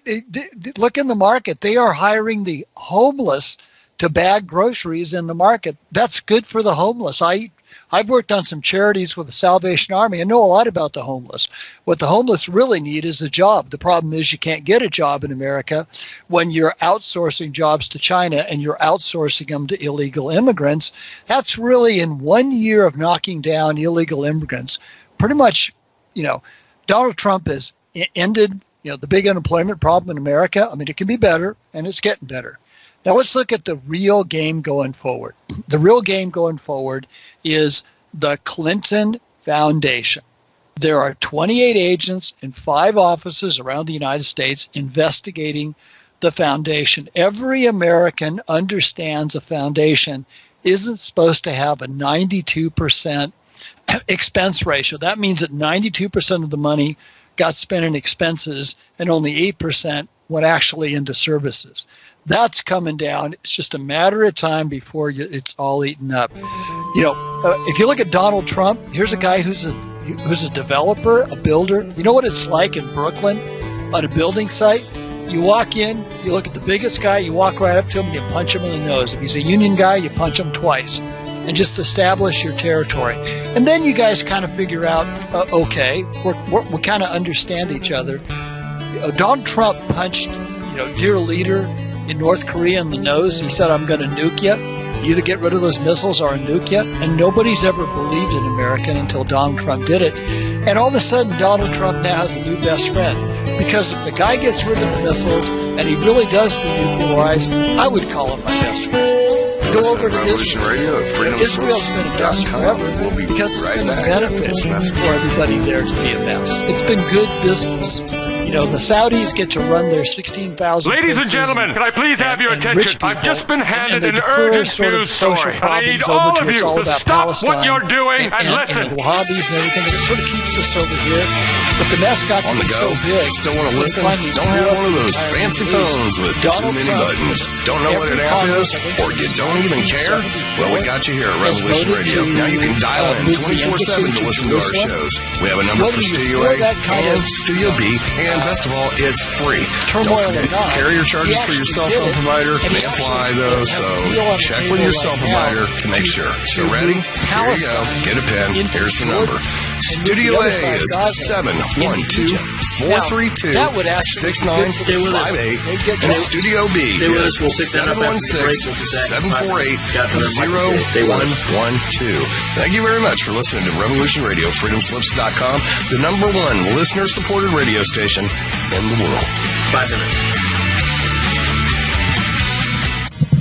look in the market. They are hiring the homeless to bag groceries in the market. That's good for the homeless. I've worked on some charities with the Salvation Army. I know a lot about the homeless. What the homeless really need is a job. The problem is you can't get a job in America when you're outsourcing jobs to China and you're outsourcing them to illegal immigrants. That's really, in 1 year of knocking down illegal immigrants, pretty much, Donald Trump has ended the big unemployment problem in America. I mean, it can be better, and it's getting better. Now, let's look at the real game going forward. The real game going forward is the Clinton Foundation. There are 28 agents in 5 offices around the United States investigating the foundation. Every American understands a foundation isn't supposed to have a 92% expense ratio. That means that 92% of the money got spent in expenses and only 8% went actually into services. That's coming down. It's just a matter of time before it's all eaten up. If you look at Donald Trump, here's a guy who's a developer, a builder. You know what it's like in Brooklyn on a building site? You walk in, you look at the biggest guy, you walk right up to him, you punch him in the nose. If he's a union guy, you punch him twice and just establish your territory. And then you guys kind of figure out, okay, we kind of understand each other. Donald Trump punched, dear leader in North Korea in the nose. He said, I'm going to nuke you. You either get rid of those missiles or I nuke you. And nobody's ever believed in America until Donald Trump did it. And all of a sudden, Donald Trump now has a new best friend. Because if the guy gets rid of the missiles, and he really does denuclearize, I would call him my best friend. Go over to Revolution Radio at Israel's been a mess forever because it's been a benefit for everybody there to be a mess. It's been good business. You know, the Saudis get to run their 16,000 Ladies and gentlemen, can I please have your attention? I've just been handed an urgent news story. I need all of you to stop what you're doing and listen. And the Wahhabis and everything, it sort of keeps us over here. But the mess got on the go. So big. Still want to listen? Don't have one of those fancy phones with too many buttons. Don't know what an app is? Or you don't even care? Well, we got you here at Revolution Radio. Now you can dial in 24/7 to listen to our shows. We have a number for Studio A and Studio B, and best of all, it's free. Don't forget, carrier charges for your cell phone provider may apply, though, so check with your cell provider to make sure. So ready? Here you go. Get a pen. Here's the number. Studio A is 712-432-6958, and Studio B is 716-748-0112. Thank you very much for listening to Revolution Radio, freedomslips.com, the #1 listener-supported radio station in the world. 5 minutes.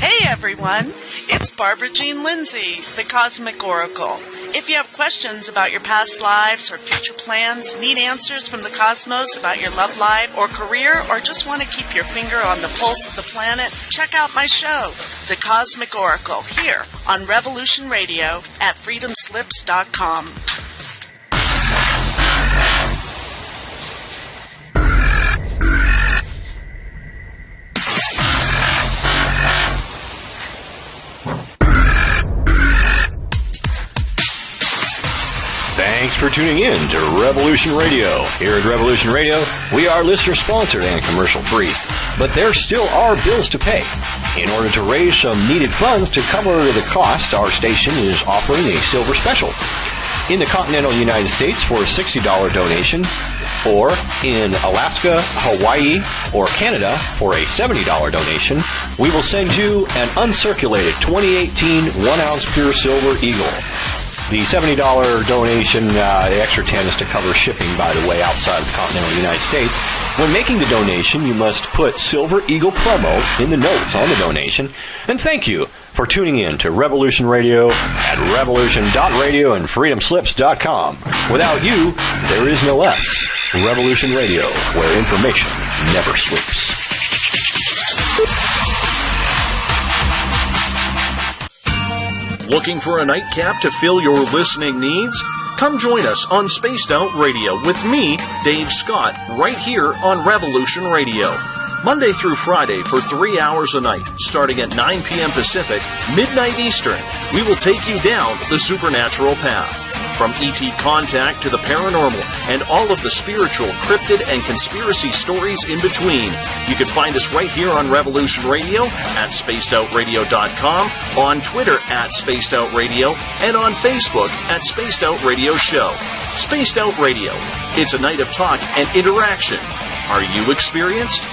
Hey everyone, it's Barbara Jean Lindsay, the Cosmic Oracle. If you have questions about your past lives or future plans, need answers from the cosmos about your love life or career, or just want to keep your finger on the pulse of the planet, check out my show, The Cosmic Oracle, here on Revolution Radio at freedomslips.com. Thanks for tuning in to Revolution Radio. Here at Revolution Radio, we are listener-sponsored and commercial-free, but there still are bills to pay. In order to raise some needed funds to cover the cost, our station is offering a silver special. In the continental United States for a $60 donation, or in Alaska, Hawaii, or Canada for a $70 donation, we will send you an uncirculated 2018 1-ounce pure silver Eagle. The $70 donation, the extra 10 is to cover shipping, by the way, outside of the continental United States. When making the donation, you must put Silver Eagle promo in the notes on the donation. And thank you for tuning in to Revolution Radio at revolution.radio and freedomslips.com. Without you, there is no us. Revolution Radio, where information never sleeps. Looking for a nightcap to fill your listening needs? Come join us on Spaced Out Radio with me, Dave Scott, right here on Revolution Radio. Monday through Friday for 3 hours a night, starting at 9 p.m. Pacific, midnight Eastern, we will take you down the supernatural path. From ET contact to the paranormal and all of the spiritual, cryptid, and conspiracy stories in between. You can find us right here on Revolution Radio at spacedoutradio.com, on Twitter at spacedoutradio, and on Facebook at Spaced Out Radio Show. Spaced Out Radio. It's a night of talk and interaction. Are you experienced?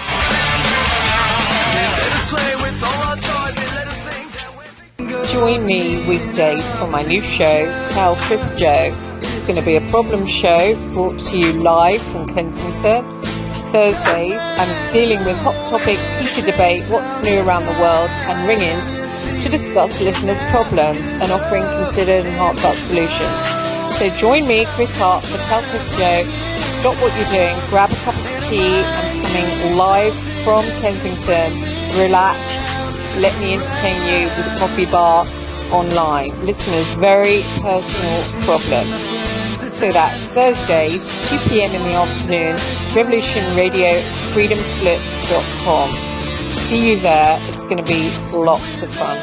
Join me weekdays for my new show, Tell Chris Joe. It's going to be a problem show brought to you live from Kensington. Thursdays, I'm dealing with hot topics, heated debate, what's new around the world, and ring-ins to discuss listeners' problems and offering considered and heartfelt solutions. So join me, Chris Hart, for Tell Chris Joe. Stop what you're doing, grab a cup of tea. I'm coming live from Kensington. Relax. Let me entertain you with a coffee bar online. Listeners' very personal problems. So that's Thursdays, 2 p.m. in the afternoon, Revolution Radio, freedomslips.com. See you there. It's going to be lots of fun.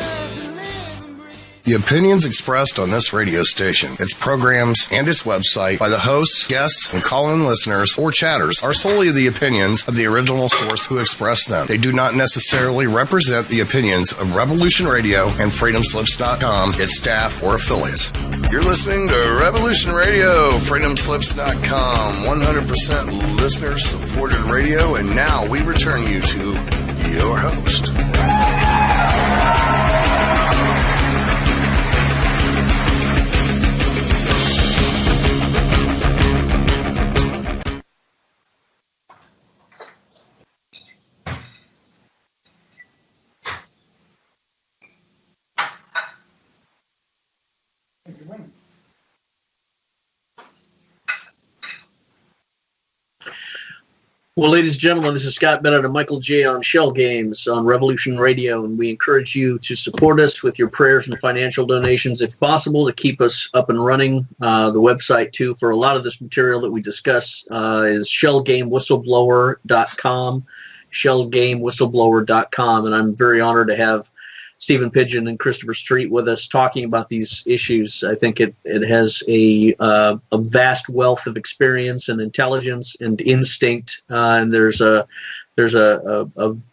The opinions expressed on this radio station, its programs, and its website by the hosts, guests, and call-in listeners or chatters are solely the opinions of the original source who expressed them. They do not necessarily represent the opinions of Revolution Radio and freedomslips.com, its staff, or affiliates. You're listening to Revolution Radio, freedomslips.com, 100% listener-supported radio, and now we return you to your host. Well, ladies and gentlemen, this is Scott Bennett and Michael J. on Shell Games on Revolution Radio, and we encourage you to support us with your prayers and financial donations, if possible, to keep us up and running. The website, too, for a lot of this material that we discuss is shellgamewhistleblower.com, shellgamewhistleblower.com, and I'm very honored to have Steven Pigeon and Christopher Street with us talking about these issues. I think it has a vast wealth of experience and intelligence and instinct, and there's a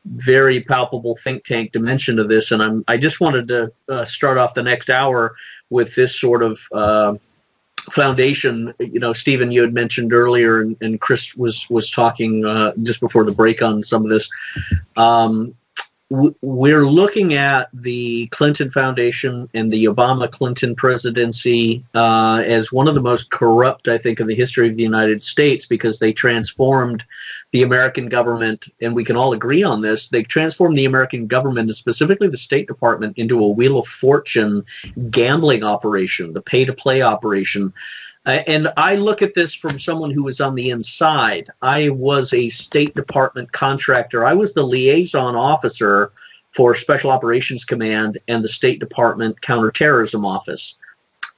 very palpable think tank dimension to this. And I just wanted to start off the next hour with this sort of foundation. You know, Steven, you had mentioned earlier, and Chris was talking just before the break on some of this. We're looking at the Clinton Foundation and the Obama-Clinton presidency as one of the most corrupt, I think, in the history of the United States, because they transformed the American government, and we can all agree on this. They transformed the American government, and specifically the State Department, into a Wheel of Fortune gambling operation, the pay-to-play operation. And I look at this from someone who was on the inside. I was a State Department contractor. I was the liaison officer for Special Operations Command and the State Department Counterterrorism Office.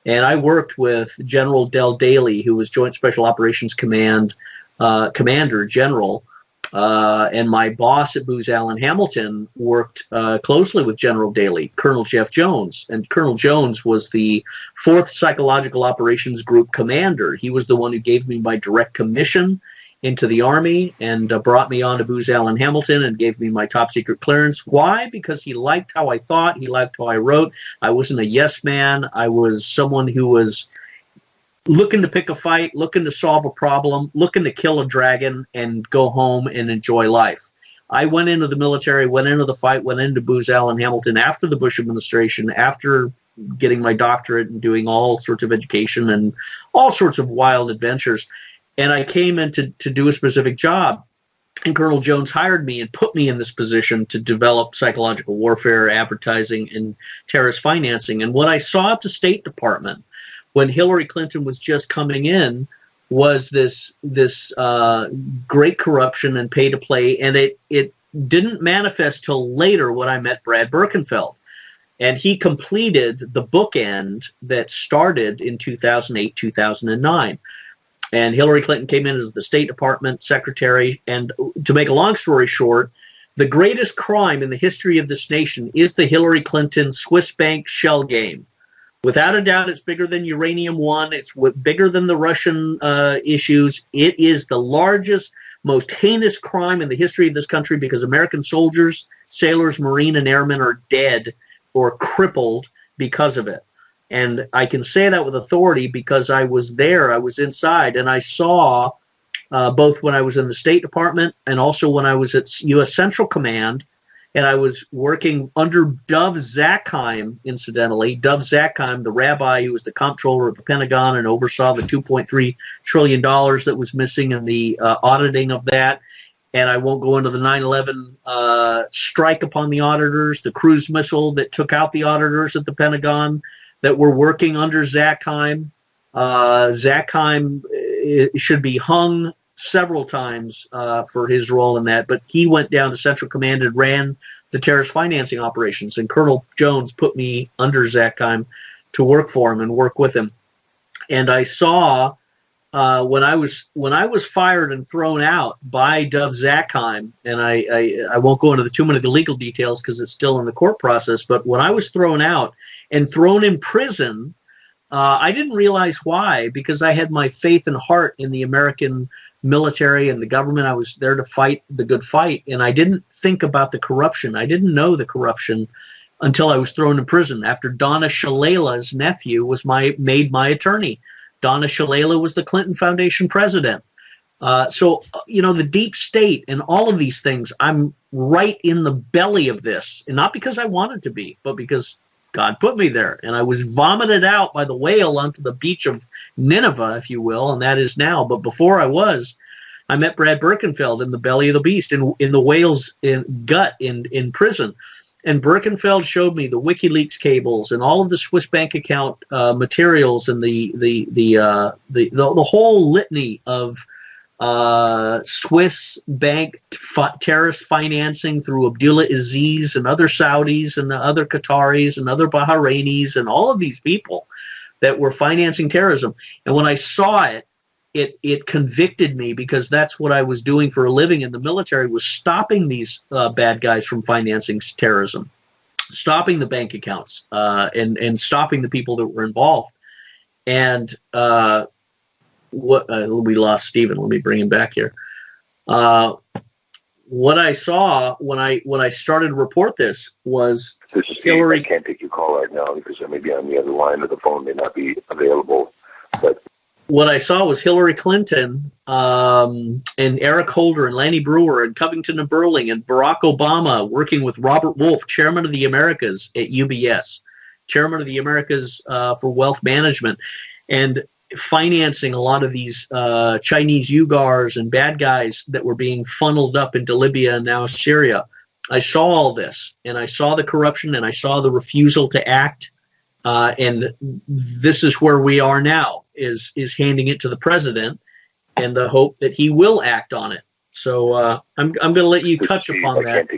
And I worked with General Del Daly, who was Joint Special Operations Command Commander General. And my boss at Booz Allen Hamilton worked closely with General Daly, Colonel Jeff Jones. And Colonel Jones was the 4th Psychological Operations Group commander. He was the one who gave me my direct commission into the Army and brought me on to Booz Allen Hamilton and gave me my top secret clearance. Why? Because he liked how I thought. He liked how I wrote. I wasn't a yes man. I was someone who was looking to pick a fight, looking to solve a problem, looking to kill a dragon and go home and enjoy life. I went into the military, went into the fight, went into Booz Allen Hamilton after the Bush administration, after getting my doctorate and doing all sorts of education and all sorts of wild adventures. And I came in to do a specific job. And Colonel Jones hired me and put me in this position to develop psychological warfare, advertising, and terrorist financing. And what I saw at the State Department when Hillary Clinton was just coming in was this great corruption and pay to play, and it didn't manifest till later when I met Brad Birkenfeld, and he completed the bookend that started in 2008, 2009. And Hillary Clinton came in as the State Department secretary, and to make a long story short, the greatest crime in the history of this nation is the Hillary Clinton Swiss bank shell game. Without a doubt, it's bigger than Uranium One. It's bigger than the Russian issues. It is the largest, most heinous crime in the history of this country, because American soldiers, sailors, Marine, and airmen are dead or crippled because of it. And I can say that with authority because I was there. I was inside, and I saw both when I was in the State Department and also when I was at U.S. Central Command. And I was working under Dov Zakheim, incidentally. Dov Zakheim, the rabbi who was the comptroller of the Pentagon and oversaw the $2.3 trillion that was missing and the auditing of that. And I won't go into the 9/11 strike upon the auditors, the cruise missile that took out the auditors at the Pentagon that were working under Zakheim. Zakheim should be hung several times for his role in that, but he went down to Central Command and ran the terrorist financing operations, and Colonel Jones put me under Zakheim to work for him and work with him. And I saw when I was fired and thrown out by Dov Zakheim, and I won't go into too many of the legal details because it's still in the court process, but when I was thrown out and thrown in prison, I didn't realize why, because I had my faith and heart in the American military and the government. I was there to fight the good fight, and I didn't think about the corruption. I didn't know the corruption until I was thrown in prison after Donna Shalala's nephew was made my attorney. Donna Shalala was the Clinton Foundation president. So, you know, the deep state and all of these things, I'm right in the belly of this, and not because I wanted to be, but because God put me there. And I was vomited out by the whale onto the beach of Nineveh, if you will, and that is now. But before I met Brad Birkenfeld in the belly of the beast, in the whale's gut in prison. And Birkenfeld showed me the WikiLeaks cables and all of the Swiss bank account materials and the whole litany of Swiss bank terrorist financing through Abdullah Aziz and other Saudis and the other Qataris and other Bahrainis and all of these people that were financing terrorism. And when I saw it, it convicted me, because that's what I was doing for a living in the military, was stopping these bad guys from financing terrorism, stopping the bank accounts, and stopping the people that were involved. And we lost Stephen. Let me bring him back here. What I saw when I started to report this was This is Steve. Hillary. I can't take your call right now because I may be on the other line, or the phone may not be available. But What I saw was Hillary Clinton and Eric Holder and Lanny Brewer and Covington and Burling and Barack Obama working with Robert Wolf, chairman of the Americas at UBS, chairman of the Americas for Wealth Management, and financing a lot of these Chinese Uyghurs and bad guys that were being funneled up into Libya and now Syria. I saw all this, and I saw the corruption, and I saw the refusal to act. And this is where we are now, is handing it to the president and the hope that he will act on it. So I'm going to let you touch upon that.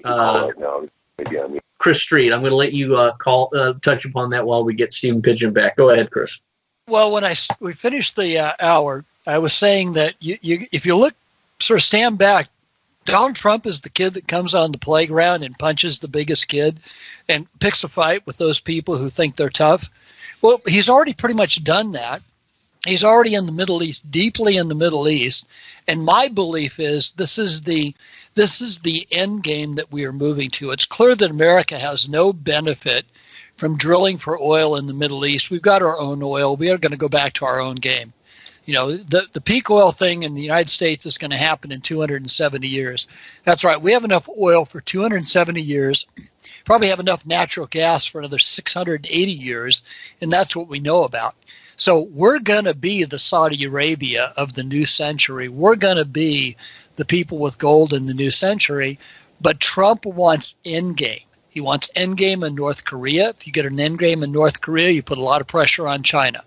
Chris Street, I'm going to let you touch upon that while we get Stephen Pigeon back. Go ahead, Chris. Well, when we finished the hour, I was saying that if you look, sort of stand back, Donald Trump is the kid that comes on the playground and punches the biggest kid and picks a fight with those people who think they're tough. Well, he's already pretty much done that. He's already in the Middle East, deeply in the Middle East. And my belief is this is the end game that we are moving to. It's clear that America has no benefit from drilling for oil in the Middle East. We've got our own oil. We are going to go back to our own game. You know, the peak oil thing in the United States is going to happen in 270 years. That's right. We have enough oil for 270 years. Probably have enough natural gas for another 680 years, and that's what we know about. So we're going to be the Saudi Arabia of the new century. We're going to be the people with gold in the new century, but Trump wants endgame. He wants endgame in North Korea. If you get an endgame in North Korea, you put a lot of pressure on China.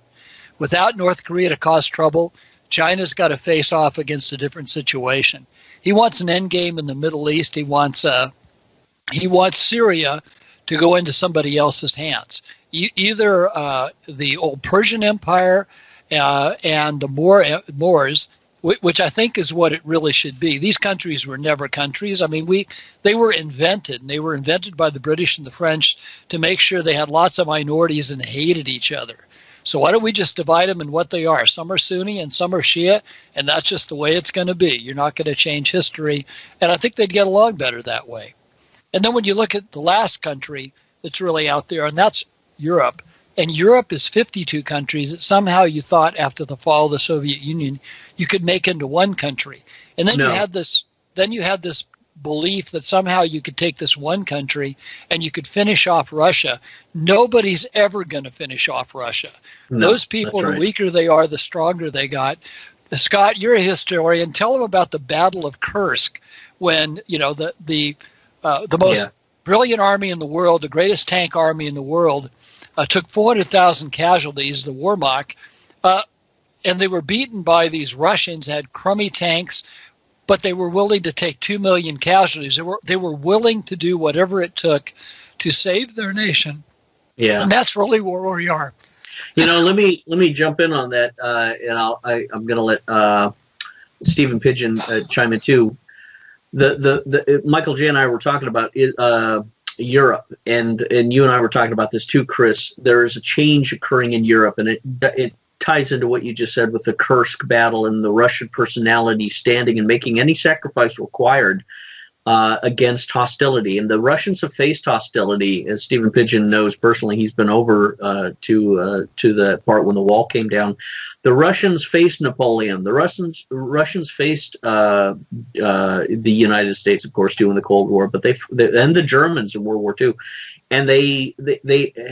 Without North Korea to cause trouble, China's got to face off against a different situation. He wants an endgame in the Middle East. He wants Syria to go into somebody else's hands. Either the old Persian Empire and the Moors, which I think is what it really should be. These countries were never countries. I mean, they were invented, and they were invented by the British and the French to make sure they had lots of minorities and hated each other. So why don't we just divide them in what they are? Some are Sunni and some are Shia, and that's just the way it's going to be. You're not going to change history, and I think they'd get along better that way. And then when you look at the last country that's really out there, and that's Europe, and Europe is 52 countries that somehow you thought after the fall of the Soviet Union you could make into one country. And then you had this belief that somehow you could take this one country and you could finish off Russia. Nobody's ever going to finish off Russia. No, those people, the weaker they are, the stronger they got. Scott, you're a historian. Tell them about the Battle of Kursk, when the most brilliant army in the world, the greatest tank army in the world, took 400,000 casualties, the Wehrmacht, and they were beaten by these Russians, had crummy tanks, but they were willing to take 2 million casualties. They were willing to do whatever it took to save their nation. Yeah, and that's really where we are. Let me jump in on that, and I'm going to let Stephen Pigeon chime in too. The Michael J and I were talking about Europe, and you and I were talking about this too, Chris. There is a change occurring in Europe, and it ties into what you just said with the Kursk battle and the Russian personality standing and making any sacrifice required against hostility. And the Russians have faced hostility, as Stephen Pigeon knows personally. He's been over to the part when the wall came down. The Russians faced Napoleon. The Russians faced the United States, of course, too, in the Cold War. But and the Germans in World War II. And they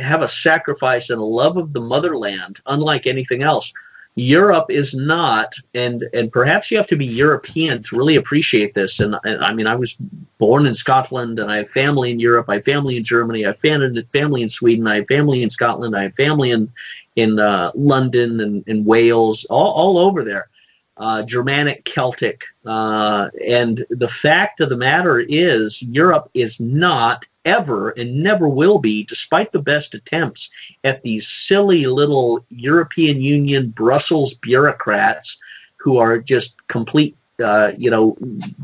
have a sacrifice and a love of the motherland, unlike anything else. Europe is not, and perhaps you have to be European to really appreciate this. And I mean, I was born in Scotland, and I have family in Europe. I have family in Germany. I have family in Sweden. I have family in Scotland. I have family in London and in Wales, all over there. Germanic, Celtic. And the fact of the matter is Europe is not ever and never will be, despite the best attempts at these silly little European Union Brussels bureaucrats who are just complete,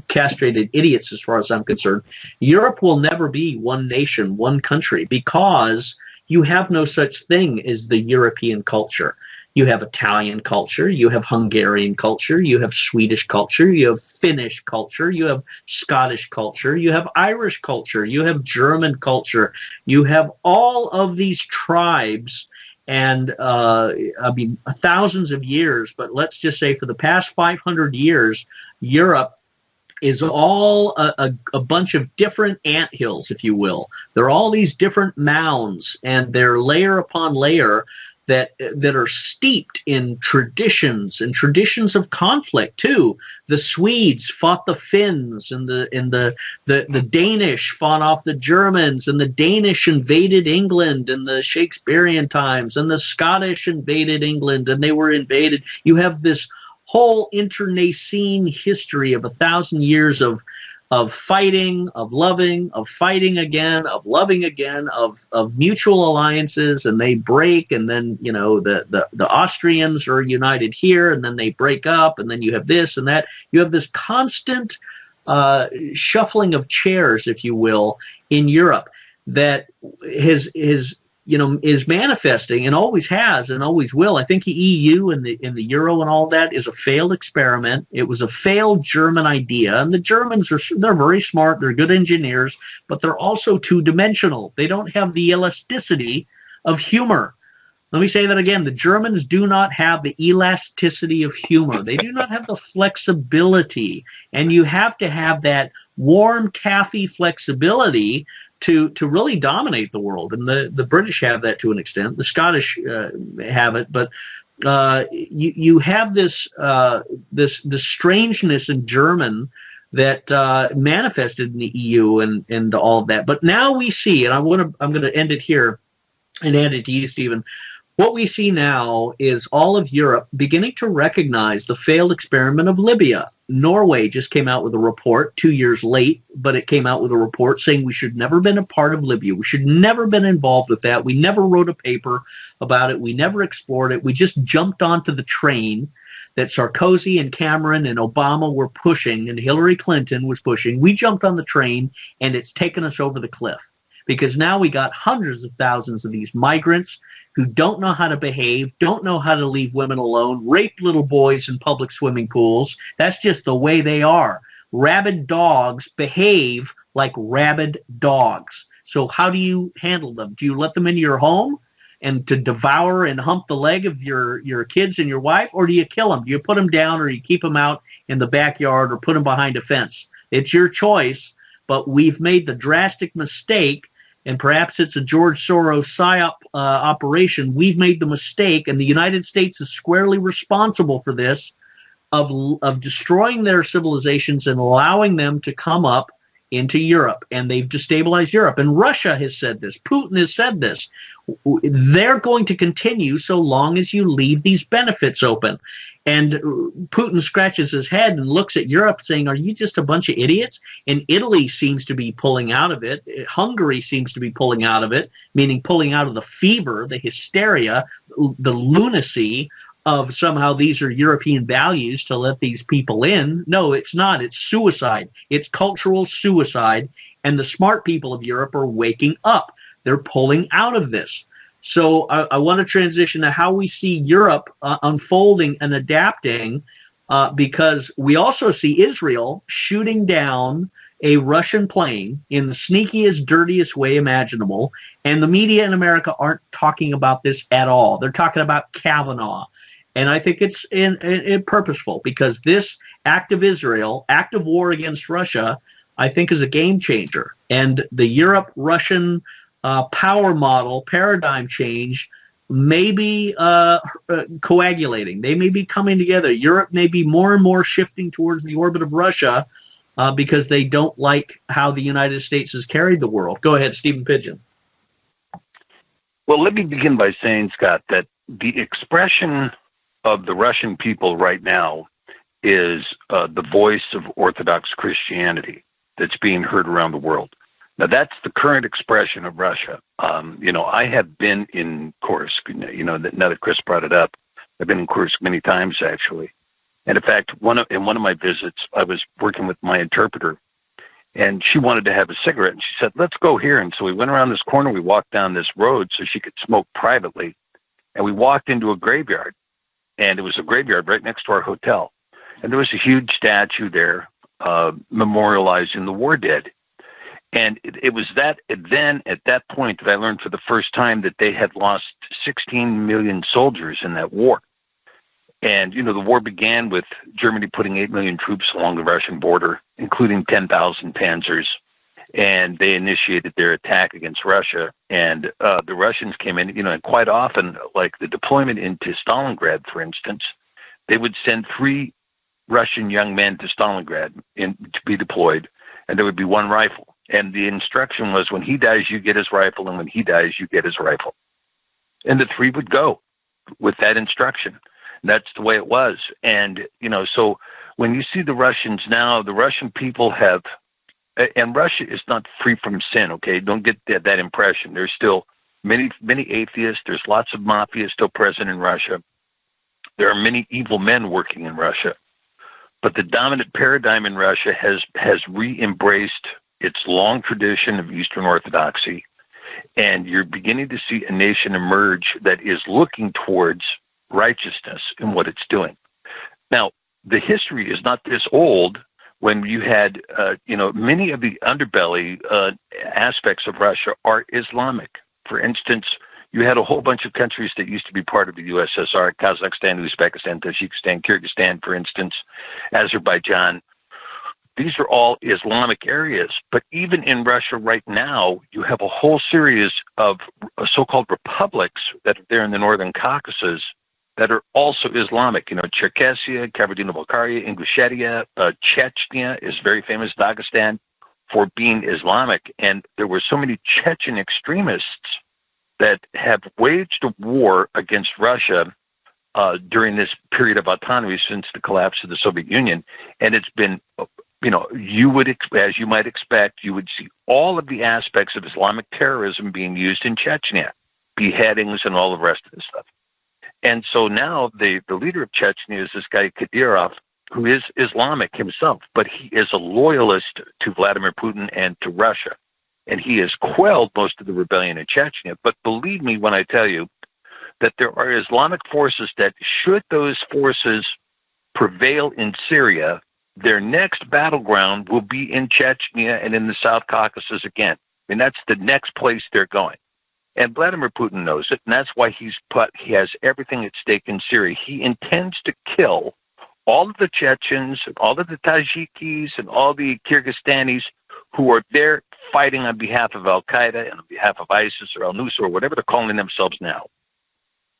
castrated idiots as far as I'm concerned. Europe will never be one nation, one country, because you have no such thing as the European culture. You have Italian culture, you have Hungarian culture, you have Swedish culture, you have Finnish culture, you have Scottish culture, you have Irish culture, you have German culture, you have all of these tribes, and thousands of years, but let's just say for the past 500 years, Europe is all a bunch of different anthills, if you will. They're all these different mounds, and they're layer upon layer that are steeped in traditions and traditions of conflict too. The Swedes fought the Finns, and the Danish fought off the Germans, and the Danish invaded England in the Shakespearean times, and the Scottish invaded England, and they were invaded. You have this whole internecine history of 1,000 years of fighting, of loving, of fighting again, of loving again, of mutual alliances, and they break, and then the Austrians are united here, and then they break up, and then you have this and that. You have this constant shuffling of chairs, if you will, in Europe that is manifesting, and always has and always will. I think the EU and the Euro and all that is a failed experiment. It was a failed German idea, and the Germans they're very smart, they're good engineers, but they're also two-dimensional. They don't have the elasticity of humor. Let me say that again. The Germans do not have the elasticity of humor. They do not have the flexibility, and you have to have that warm, taffy flexibility to really dominate the world. And the British have that to an extent. The Scottish have it, but you have this strangeness in German that manifested in the EU and all of that. But now we see, and I'm going to end it here and hand it to you, Stephen. What we see now is all of Europe beginning to recognize the failed experiment of Libya. Norway just came out with a report 2 years late, but it came out with a report saying we should never been a part of Libya. We should never been involved with that. We never wrote a paper about it. We never explored it. We just jumped onto the train that Sarkozy and Cameron and Obama were pushing and Hillary Clinton was pushing. We jumped on the train, and it's taken us over the cliff. Because now we got hundreds of thousands of these migrants who don't know how to behave, don't know how to leave women alone, rape little boys in public swimming pools. That's just the way they are. Rabid dogs behave like rabid dogs. So how do you handle them? Do you let them into your home and to devour and hump the leg of your kids and your wife? Or do you kill them? Do you put them down, or you keep them out in the backyard, or put them behind a fence? It's your choice, but we've made the drastic mistake. And perhaps it's a George Soros PSYOP operation. We've made the mistake, and the United States is squarely responsible for this, of destroying their civilizations and allowing them to come up into Europe. And they've destabilized Europe. And Russia has said this. Putin has said this. They're going to continue so long as you leave these benefits open. And Putin scratches his head and looks at Europe saying, are you just a bunch of idiots? And Italy seems to be pulling out of it. Hungary seems to be pulling out of it, meaning pulling out of the fever, the hysteria, the lunacy of somehow these are European values to let these people in. No, it's not. It's suicide. It's cultural suicide. And the smart people of Europe are waking up. They're pulling out of this. So I want to transition to how we see Europe unfolding and adapting, because we also see Israel shooting down a Russian plane in the sneakiest, dirtiest way imaginable. And the media in America aren't talking about this at all. They're talking about Kavanaugh. And I think it's purposeful, because this act of Israel, act of war against Russia, I think is a game changer. And the Europe-Russian power model paradigm change may be coagulating. They may be coming together. Europe may be more and more shifting towards the orbit of Russia because they don't like how the United States has carried the world. Go ahead, Stephen Pigeon. Well, let me begin by saying, Scott, that the expression of the Russian people right now is the voice of Orthodox Christianity that's being heard around the world. Now, that's the current expression of Russia. I have been in Kursk, now that Chris brought it up. I've been in Kursk many times, actually. And in fact, in one of my visits, I was working with my interpreter, and she wanted to have a cigarette, and she said, let's go here. And so we went around this corner, we walked down this road so she could smoke privately, and we walked into a graveyard, and it was a graveyard right next to our hotel. And there was a huge statue there memorializing the war dead. And it was that then, at that point, that I learned for the first time that they had lost 16 million soldiers in that war. And, the war began with Germany putting 8 million troops along the Russian border, including 10,000 panzers. And they initiated their attack against Russia. And the Russians came in, and quite often, like the deployment into Stalingrad, for instance, they would send 3 Russian young men to Stalingrad to be deployed, and there would be 1 rifle. And the instruction was, when he dies, you get his rifle, and when he dies, you get his rifle. And the 3 would go with that instruction. And that's the way it was. And, so when you see the Russians now, the Russian people have, and Russia is not free from sin, okay? Don't get that impression. There's still many atheists. There's lots of mafia still present in Russia. There are many evil men working in Russia. But the dominant paradigm in Russia has re-embraced its long tradition of Eastern Orthodoxy, and you're beginning to see a nation emerge that is looking towards righteousness in what it's doing. Now, the history is not this old when you had, many of the underbelly aspects of Russia are Islamic. For instance, you had a whole bunch of countries that used to be part of the USSR, Kazakhstan, Uzbekistan, Tajikistan, Kyrgyzstan, for instance, Azerbaijan. These are all Islamic areas. But even in Russia right now, you have a whole series of so-called republics that are there in the Northern Caucasus that are also Islamic. Cherkessia, Kabardino-Balkaria, Ingushetia, Chechnya is very famous, Dagestan, for being Islamic. And there were so many Chechen extremists that have waged a war against Russia during this period of autonomy since the collapse of the Soviet Union. And it's been, you would, as you might expect, you would see all of the aspects of Islamic terrorism being used in Chechnya, beheadings and all the rest of this stuff. And so now the leader of Chechnya is this guy Kadyrov, who is Islamic himself, but he is a loyalist to Vladimir Putin and to Russia. And he has quelled most of the rebellion in Chechnya. But believe me when I tell you that there are Islamic forces that, should those forces prevail in Syria, their next battleground will be in Chechnya and in the South Caucasus again. I mean, that's the next place they're going. And Vladimir Putin knows it, and that's why he has everything at stake in Syria. He intends to kill all of the Chechens, all of the Tajikis, and all the Kyrgyzstanis who are there fighting on behalf of Al-Qaeda and on behalf of ISIS or Al-Nusra or whatever they're calling themselves now,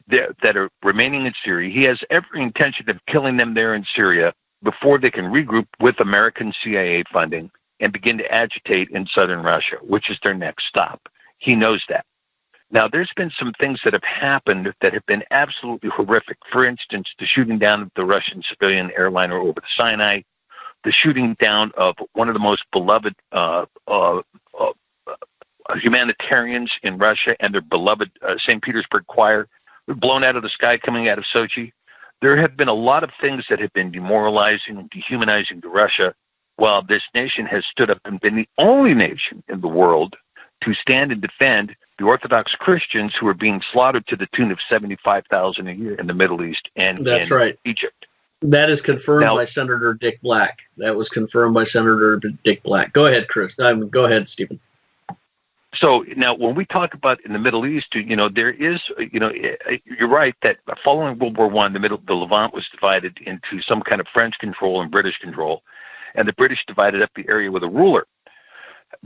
that are remaining in Syria. He has every intention of killing them there in Syria before they can regroup with American CIA funding and begin to agitate in southern Russia, which is their next stop. He knows that. Now, there's been some things that have happened that have been absolutely horrific. For instance, the shooting down of the Russian civilian airliner over the Sinai, the shooting down of one of the most beloved humanitarians in Russia and their beloved St. Petersburg choir, blown out of the sky coming out of Sochi. There have been a lot of things that have been demoralizing and dehumanizing to Russia, while this nation has stood up and been the only nation in the world to stand and defend the Orthodox Christians who are being slaughtered to the tune of 75,000 a year in the Middle East and That's in right. Egypt. That is confirmed by Senator Dick Black. That was confirmed by Senator Dick Black. Go ahead, Chris. Go ahead, Stephen. So now when we talk about in the Middle East, there is, you're right that following World War I, the Levant was divided into some kind of French control and British control, and the British divided up the area with a ruler.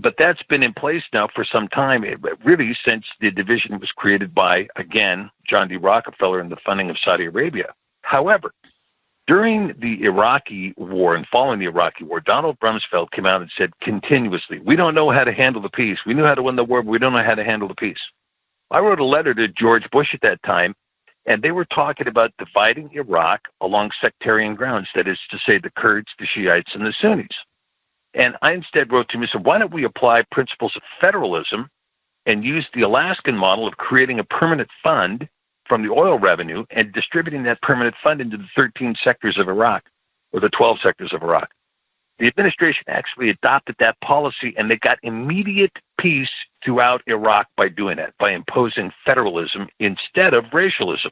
But that's been in place now for some time, really since the division was created by, again, John D. Rockefeller and the funding of Saudi Arabia. However, during the Iraqi war and following the Iraqi war, Donald Rumsfeld came out and said continuously, we don't know how to handle the peace. We knew how to win the war, but we don't know how to handle the peace. I wrote a letter to George Bush at that time, and they were talking about dividing Iraq along sectarian grounds, that is to say the Kurds, the Shiites, and the Sunnis. And I instead wrote to him and said, why don't we apply principles of federalism and use the Alaskan model of creating a permanent fund from the oil revenue and distributing that permanent fund into the 13 sectors of Iraq, or the 12 sectors of Iraq. The administration actually adopted that policy, and they got immediate peace throughout Iraq by doing that, by imposing federalism instead of racialism.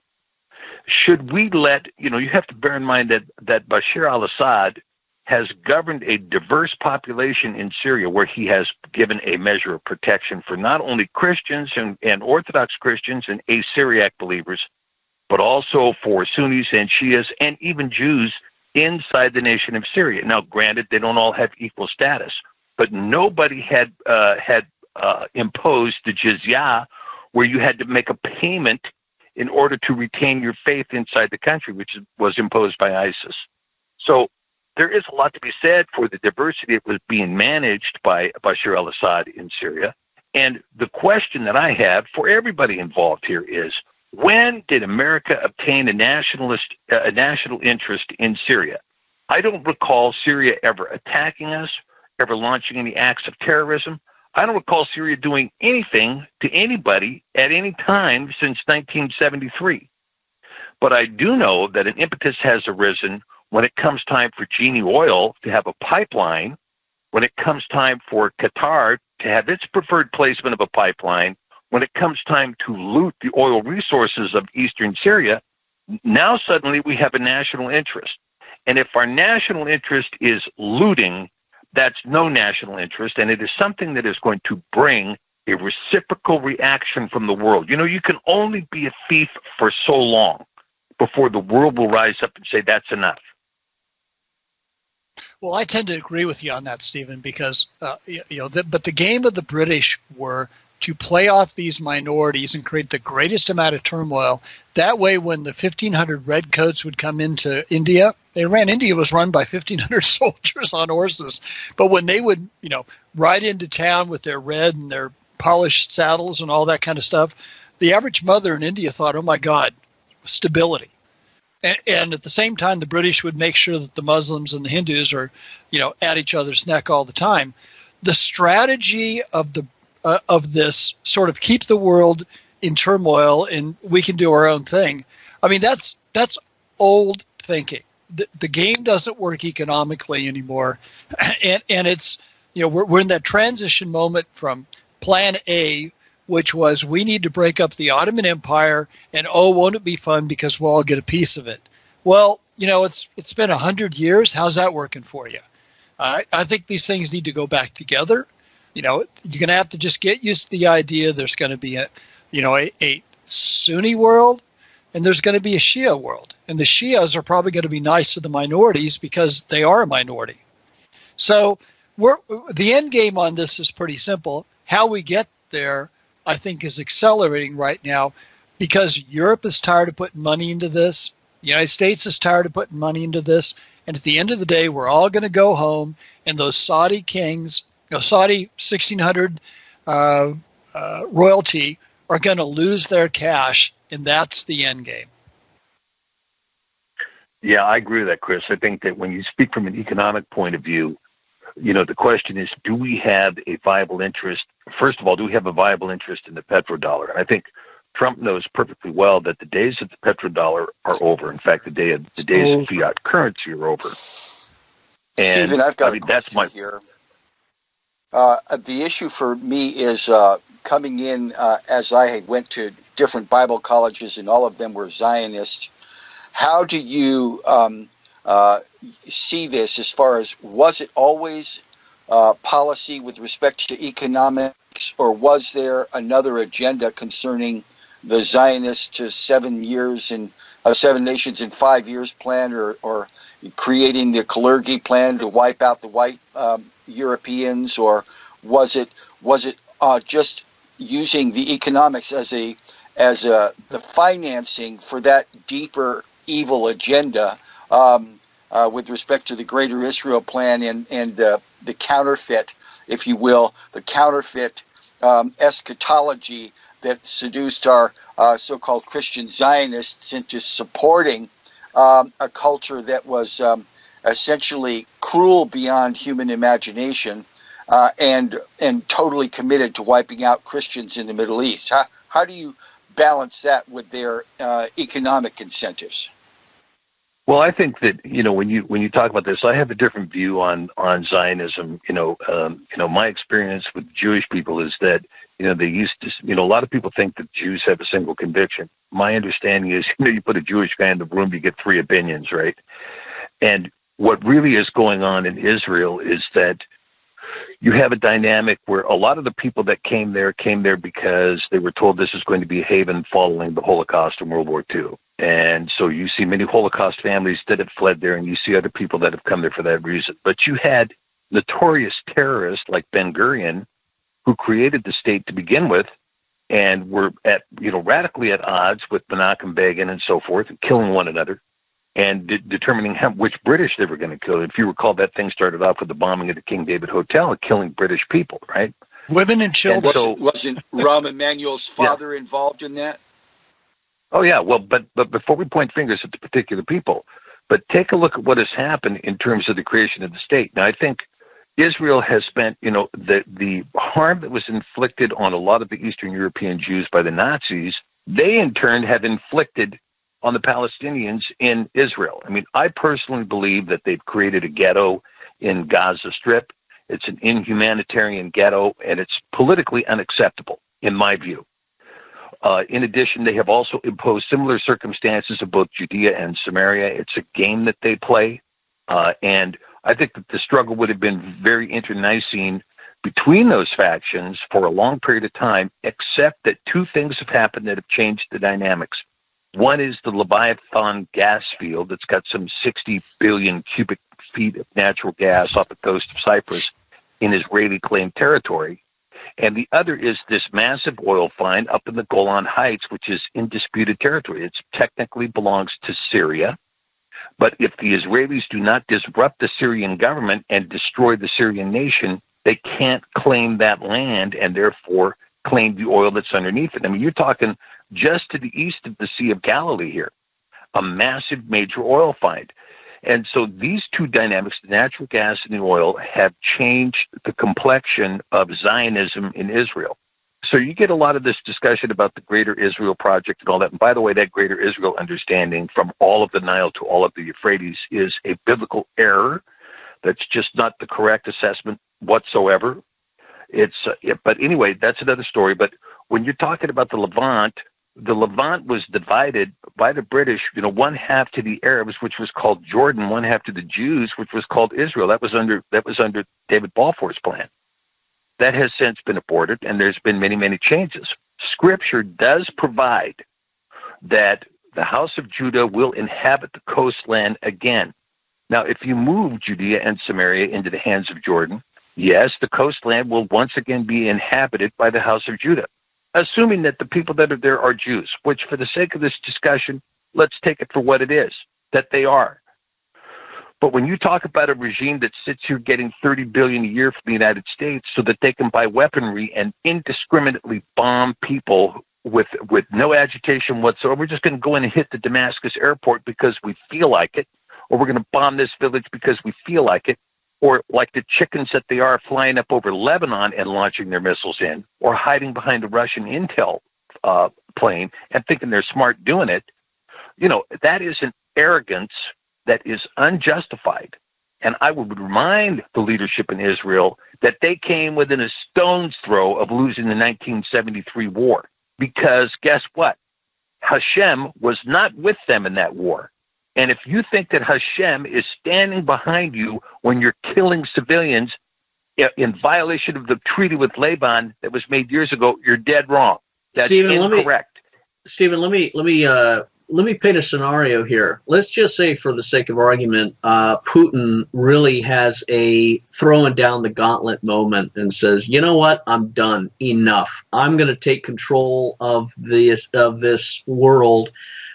Should we let, you have to bear in mind that Bashar al-Assad has governed a diverse population in Syria where he has given a measure of protection for not only Christians and Orthodox Christians and Assyriac believers, but also for Sunnis and Shias and even Jews inside the nation of Syria. Now, granted, they don't all have equal status, but nobody had imposed the jizya, where you had to make a payment in order to retain your faith inside the country, which was imposed by ISIS. So there is a lot to be said for the diversity that was being managed by Bashar al-Assad in Syria. And the question that I have for everybody involved here is, when did America obtain a national interest in Syria? I don't recall Syria ever attacking us, ever launching any acts of terrorism. I don't recall Syria doing anything to anybody at any time since 1973. But I do know that an impetus has arisen when it comes time for Genie Oil to have a pipeline, when it comes time for Qatar to have its preferred placement of a pipeline, when it comes time to loot the oil resources of eastern Syria, now suddenly we have a national interest. And if our national interest is looting, that's no national interest, and it is something that is going to bring a reciprocal reaction from the world. You can only be a thief for so long before the world will rise up and say that's enough. Well, I tend to agree with you on that, Stephen, because but the game of the British were to play off these minorities and create the greatest amount of turmoil. That way, when the 1,500 redcoats would come into India, India was run by 1,500 soldiers on horses. But when they would, ride into town with their red and their polished saddles and all that kind of stuff, the average mother in India thought, oh my God, stability. And at the same time, the British would make sure that the Muslims and the Hindus are, at each other's neck all the time. The strategy of this sort of keep the world in turmoil and we can do our own thing. I mean, that's old thinking. The game doesn't work economically anymore, and it's we're in that transition moment from Plan A, which was we need to break up the Ottoman Empire, and won't it be fun because we'll all get a piece of it. Well, it's been 100 years. How's that working for you? I think these things need to go back together. You're going to have to just get used to the idea there's going to be a Sunni world and there's going to be a Shia world. And the Shias are probably going to be nice to the minorities because they are a minority. So the end game on this is pretty simple. How we get there, I think, is accelerating right now because Europe is tired of putting money into this. The United States is tired of putting money into this. And at the end of the day, we're all going to go home, and those Saudi kings, Saudi 1600 royalty are going to lose their cash, and that's the end game. Yeah, I agree with that, Chris. I think that when you speak from an economic point of view, the question is, do we have a viable interest? First of all, do we have a viable interest in the petrodollar? And I think Trump knows perfectly well that the days of the petrodollar are over. In fact, the days of fiat currency are over. And Stephen, I've got a question here. The issue for me is coming in as I went to different Bible colleges, and all of them were Zionist. How do you see this as far as, was it always policy with respect to economics, or was there another agenda concerning the Zionists to 7 years and 7 nations in 5 years plan, or creating the Kalergi plan to wipe out the white Europeans, or Was it just using the economics as the financing for that deeper evil agenda with respect to the Greater Israel Plan and the counterfeit, if you will, the counterfeit eschatology that seduced our so-called Christian Zionists into supporting a culture that was essentially cruel beyond human imagination and totally committed to wiping out Christians in the Middle East? How do you balance that with their economic incentives? Well, I think that when you talk about this, I have a different view on Zionism. My experience with Jewish people is that they used to. A lot of people think that Jews have a single conviction. My understanding is, you put a Jewish guy in the room, you get three opinions, right? And what really is going on in Israel is that you have a dynamic where a lot of the people that came there because they were told this is going to be a haven following the Holocaust in World War II. And so you see many Holocaust families that have fled there, and you see other people that have come there for that reason. But you had notorious terrorists like Ben-Gurion, who created the state to begin with, and were at radically at odds with Menachem Begin and so forth, and killing one another, and determining which British they were going to kill. If you recall, that thing started off with the bombing of the King David Hotel and killing British people, right? Women and children. And wasn't Rahm Emanuel's father involved in that? Oh, yeah. Well, but before we point fingers at the particular people, but take a look at what has happened in terms of the creation of the state. Now, I think Israel has spent, the harm that was inflicted on a lot of the Eastern European Jews by the Nazis, they in turn have inflicted on the Palestinians in Israel. I mean, I personally believe that they've created a ghetto in Gaza Strip. It's an inhumanitarian ghetto, and it's politically unacceptable, in my view. In addition, they have also imposed similar circumstances of both Judea and Samaria. It's a game that they play, and I think that the struggle would have been very internecine between those factions for a long period of time, except that two things have happened that have changed the dynamics. One is the Leviathan gas field that's got some 60 billion cubic feet of natural gas off the coast of Cyprus in Israeli-claimed territory. And the other is this massive oil find up in the Golan Heights, which is in disputed territory. It technically belongs to Syria. But if the Israelis do not disrupt the Syrian government and destroy the Syrian nation, they can't claim that land and therefore claim the oil that's underneath it. I mean, you're talking just to the east of the Sea of Galilee here, a massive major oil find. And so these two dynamics, the natural gas and the oil, have changed the complexion of Zionism in Israel. So you get a lot of this discussion about the Greater Israel Project and all that. And by the way, that Greater Israel understanding from all of the Nile to all of the Euphrates is a biblical error. That's just not the correct assessment whatsoever. But anyway, that's another story. But when you're talking about the Levant was divided by the British, one half to the Arabs, which was called Jordan, one half to the Jews, which was called Israel. That was under David Balfour's plan. That has since been aborted, and there's been many, many changes. Scripture does provide that the house of Judah will inhabit the coastland again. Now, if you move Judea and Samaria into the hands of Jordan, yes, the coastland will once again be inhabited by the house of Judah, assuming that the people that are there are Jews, which for the sake of this discussion, let's take it for what it is, that they are. But when you talk about a regime that sits here getting $30 billion a year from the United States so that they can buy weaponry and indiscriminately bomb people with no agitation whatsoever, we're just going to go in and hit the Damascus airport because we feel like it, or we're going to bomb this village because we feel like it, or like the chickens that they are flying up over Lebanon and launching their missiles in, or hiding behind a Russian intel plane and thinking they're smart doing it, that is an arrogance that is unjustified. And I would remind the leadership in Israel that they came within a stone's throw of losing the 1973 war. Because guess what? Hashem was not with them in that war. And if you think that Hashem is standing behind you when you're killing civilians in violation of the treaty with Laban that was made years ago, you're dead wrong. That's incorrect. Stephen, let me let me paint a scenario here. Let's just say, for the sake of argument, Putin really has a throwing down the gauntlet moment and says, "You know what? I'm done. Enough. I'm going to take control of this world."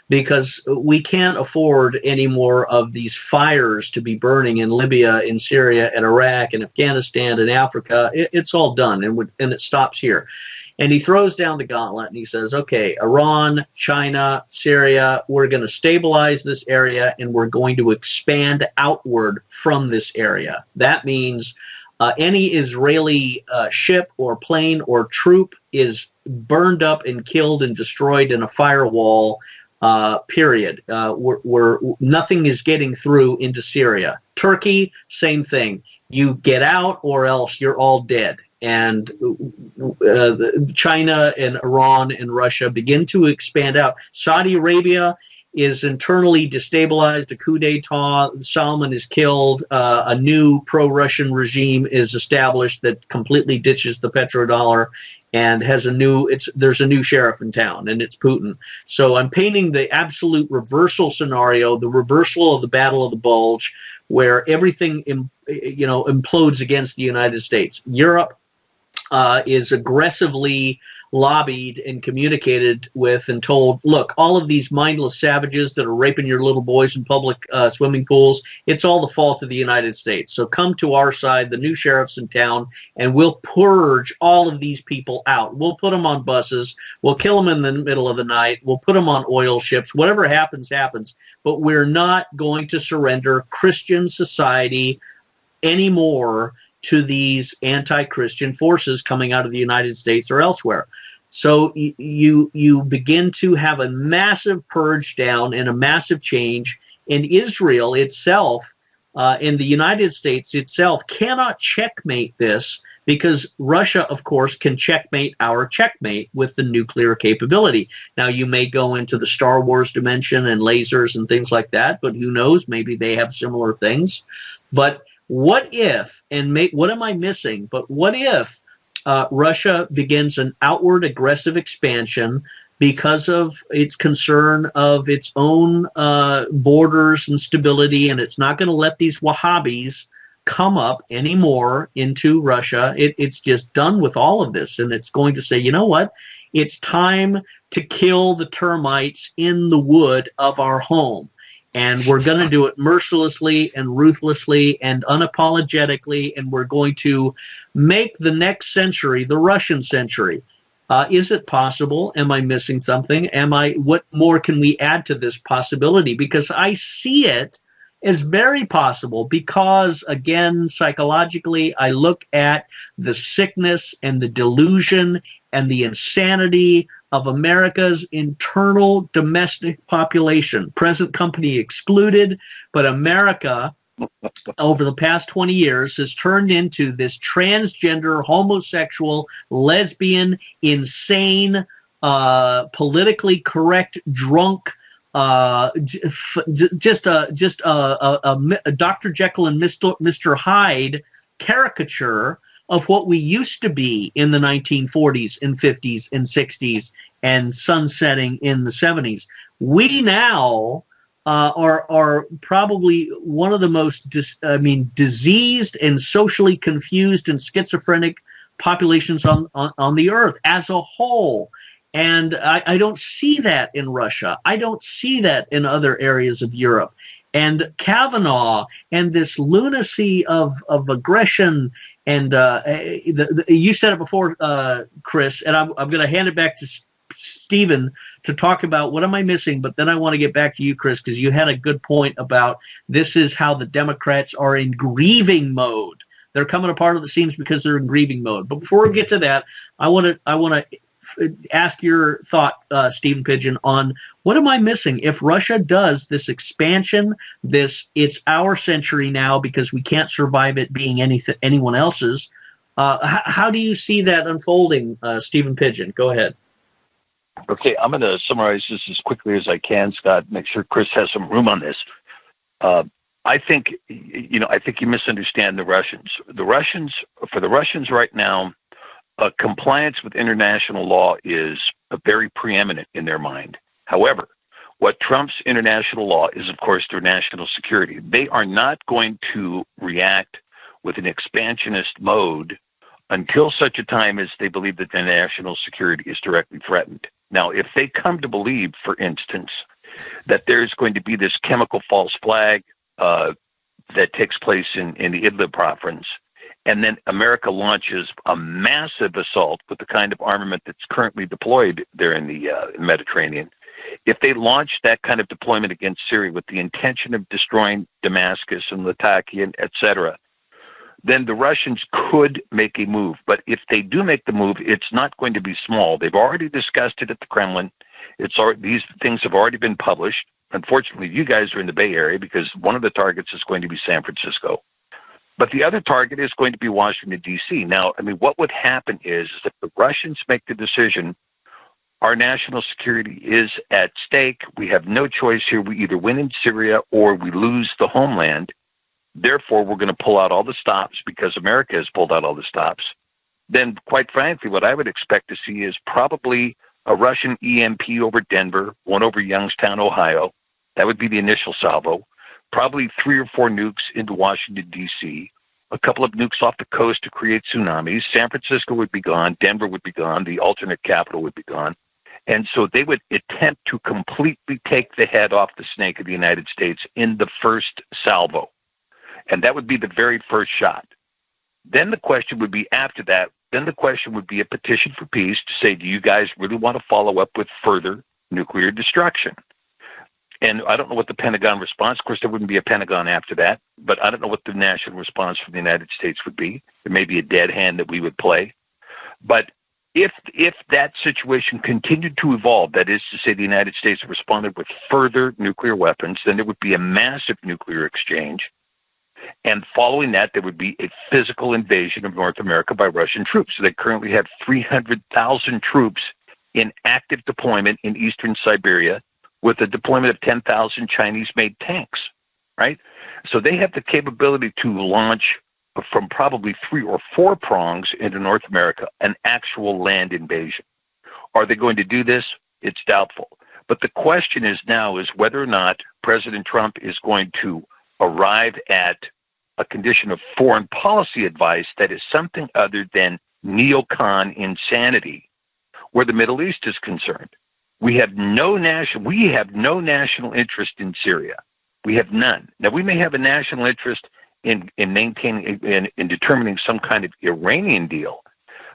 Because we can't afford any more of these fires to be burning in Libya, in Syria, and Iraq, and Afghanistan, and Africa. It's all done, and it stops here. And he throws down the gauntlet, and he says, okay, Iran, China, Syria, we're going to stabilize this area, and we're going to expand outward from this area. That means any Israeli ship or plane or troop is burned up and killed and destroyed in a firewall. Period. Where nothing is getting through into Syria. Turkey, same thing. You get out, or else you're all dead. And China and Iran and Russia begin to expand out. Saudi Arabia is internally destabilized. A coup d'etat. Salman is killed. A new pro-Russian regime is established that completely ditches the petrodollar and has there's a new sheriff in town, and it's Putin. So I'm painting the absolute reversal scenario, the reversal of the Battle of the Bulge, where everything implodes against the United States. Europe is aggressively lobbied and communicated with and told, look, all of these mindless savages that are raping your little boys in public swimming pools, it's all the fault of the United States. So come to our side, the new sheriff's in town, and we'll purge all of these people out. We'll put them on buses. We'll kill them in the middle of the night. We'll put them on oil ships. Whatever happens, happens. But we're not going to surrender Christian society anymore to these anti-Christian forces coming out of the United States or elsewhere. So you begin to have a massive purge down and a massive change. And Israel itself and the United States itself cannot checkmate this, because Russia, of course, can checkmate our checkmate with the nuclear capability. Now, you may go into the Star Wars dimension and lasers and things like that, but who knows? Maybe they have similar things. But what if, what am I missing? But what if Russia begins an outward aggressive expansion because of its concern of its own borders and stability, and it's not going to let these Wahhabis come up anymore into Russia. It's just done with all of this, and it's going to say, you know what? It's time to kill the termites in the wood of our home. And we're going to do it mercilessly and ruthlessly and unapologetically, and we're going to make the next century the Russian century. Is it possible? Am I missing something? What more can we add to this possibility? Because I see it as very possible, because, again, psychologically, I look at the sickness and the delusion and the insanity of America's internal domestic population, present company excluded, but America over the past 20 years has turned into this transgender, homosexual, lesbian, insane, politically correct, drunk, just a Dr. Jekyll and Mr. Hyde caricature of what we used to be in the 1940s and 50s and 60s and sunsetting in the 70s. We now are probably one of the most diseased and socially confused and schizophrenic populations on the earth as a whole. And I don't see that in Russia. I don't see that in other areas of Europe. And Kavanaugh and this lunacy of aggression, and you said it before, Chris, and I'm going to hand it back to Stephen to talk about what am I missing, but then I want to get back to you, Chris, because you had a good point about this is how the Democrats are in grieving mode. They're coming apart at the seams because they're in grieving mode. But before we get to that, I want to ask your thought, Stephen Pigeon, on what am I missing if Russia does this expansion, it's our century now because we can't survive it being anyone else's. How do you see that unfolding, Stephen Pigeon? Go ahead. Okay, I'm going to summarize this as quickly as I can, Scott. Make sure Chris has some room on this. I think you misunderstand the Russians. For the Russians right now, compliance with international law is very preeminent in their mind. However, What trumps international law is, of course, their national security. They are not going to react with an expansionist mode until such a time as they believe that their national security is directly threatened. Now, if they come to believe, for instance, that there's going to be this chemical false flag that takes place in the Idlib province, and then America launches a massive assault with the kind of armament that's currently deployed there in the Mediterranean, if they launch that kind of deployment against Syria with the intention of destroying Damascus and Latakia, etc., then the Russians could make a move. But if they do make the move, it's not going to be small. They've already discussed it at the Kremlin. These things have already been published. Unfortunately, you guys are in the Bay Area because one of the targets is going to be San Francisco. But the other target is going to be Washington, D.C. Now, I mean, what would happen is if the Russians make the decision, our national security is at stake. We have no choice here. We either win in Syria or we lose the homeland. Therefore, we're going to pull out all the stops because America has pulled out all the stops. Then, quite frankly, what I would expect to see is probably a Russian EMP over Denver, one over Youngstown, Ohio. That would be the initial salvo. Probably 3 or 4 nukes into Washington, D.C., a couple of nukes off the coast to create tsunamis. San Francisco would be gone. Denver would be gone. The alternate capital would be gone. And so they would attempt to completely take the head off the snake of the United States in the first salvo. And that would be the very first shot. Then the question would be after that, then the question would be a petition for peace to say, do you guys really want to follow up with further nuclear destruction? And I don't know what the Pentagon response, of course, there wouldn't be a Pentagon after that, but I don't know what the national response from the United States would be. There may be a dead hand that we would play. But if that situation continued to evolve, that is to say the United States responded with further nuclear weapons, then there would be a massive nuclear exchange. And following that, there would be a physical invasion of North America by Russian troops. So they currently have 300,000 troops in active deployment in eastern Siberia with a deployment of 10,000 Chinese-made tanks, right? So they have the capability to launch from probably 3 or 4 prongs into North America an actual land invasion. Are they going to do this? It's doubtful. But the question is now is whether or not President Trump is going to arrive at a condition of foreign policy advice that is something other than neocon insanity where the Middle East is concerned. We have no national interest in Syria. We have none. Now, we may have a national interest in maintaining, in determining some kind of Iranian deal,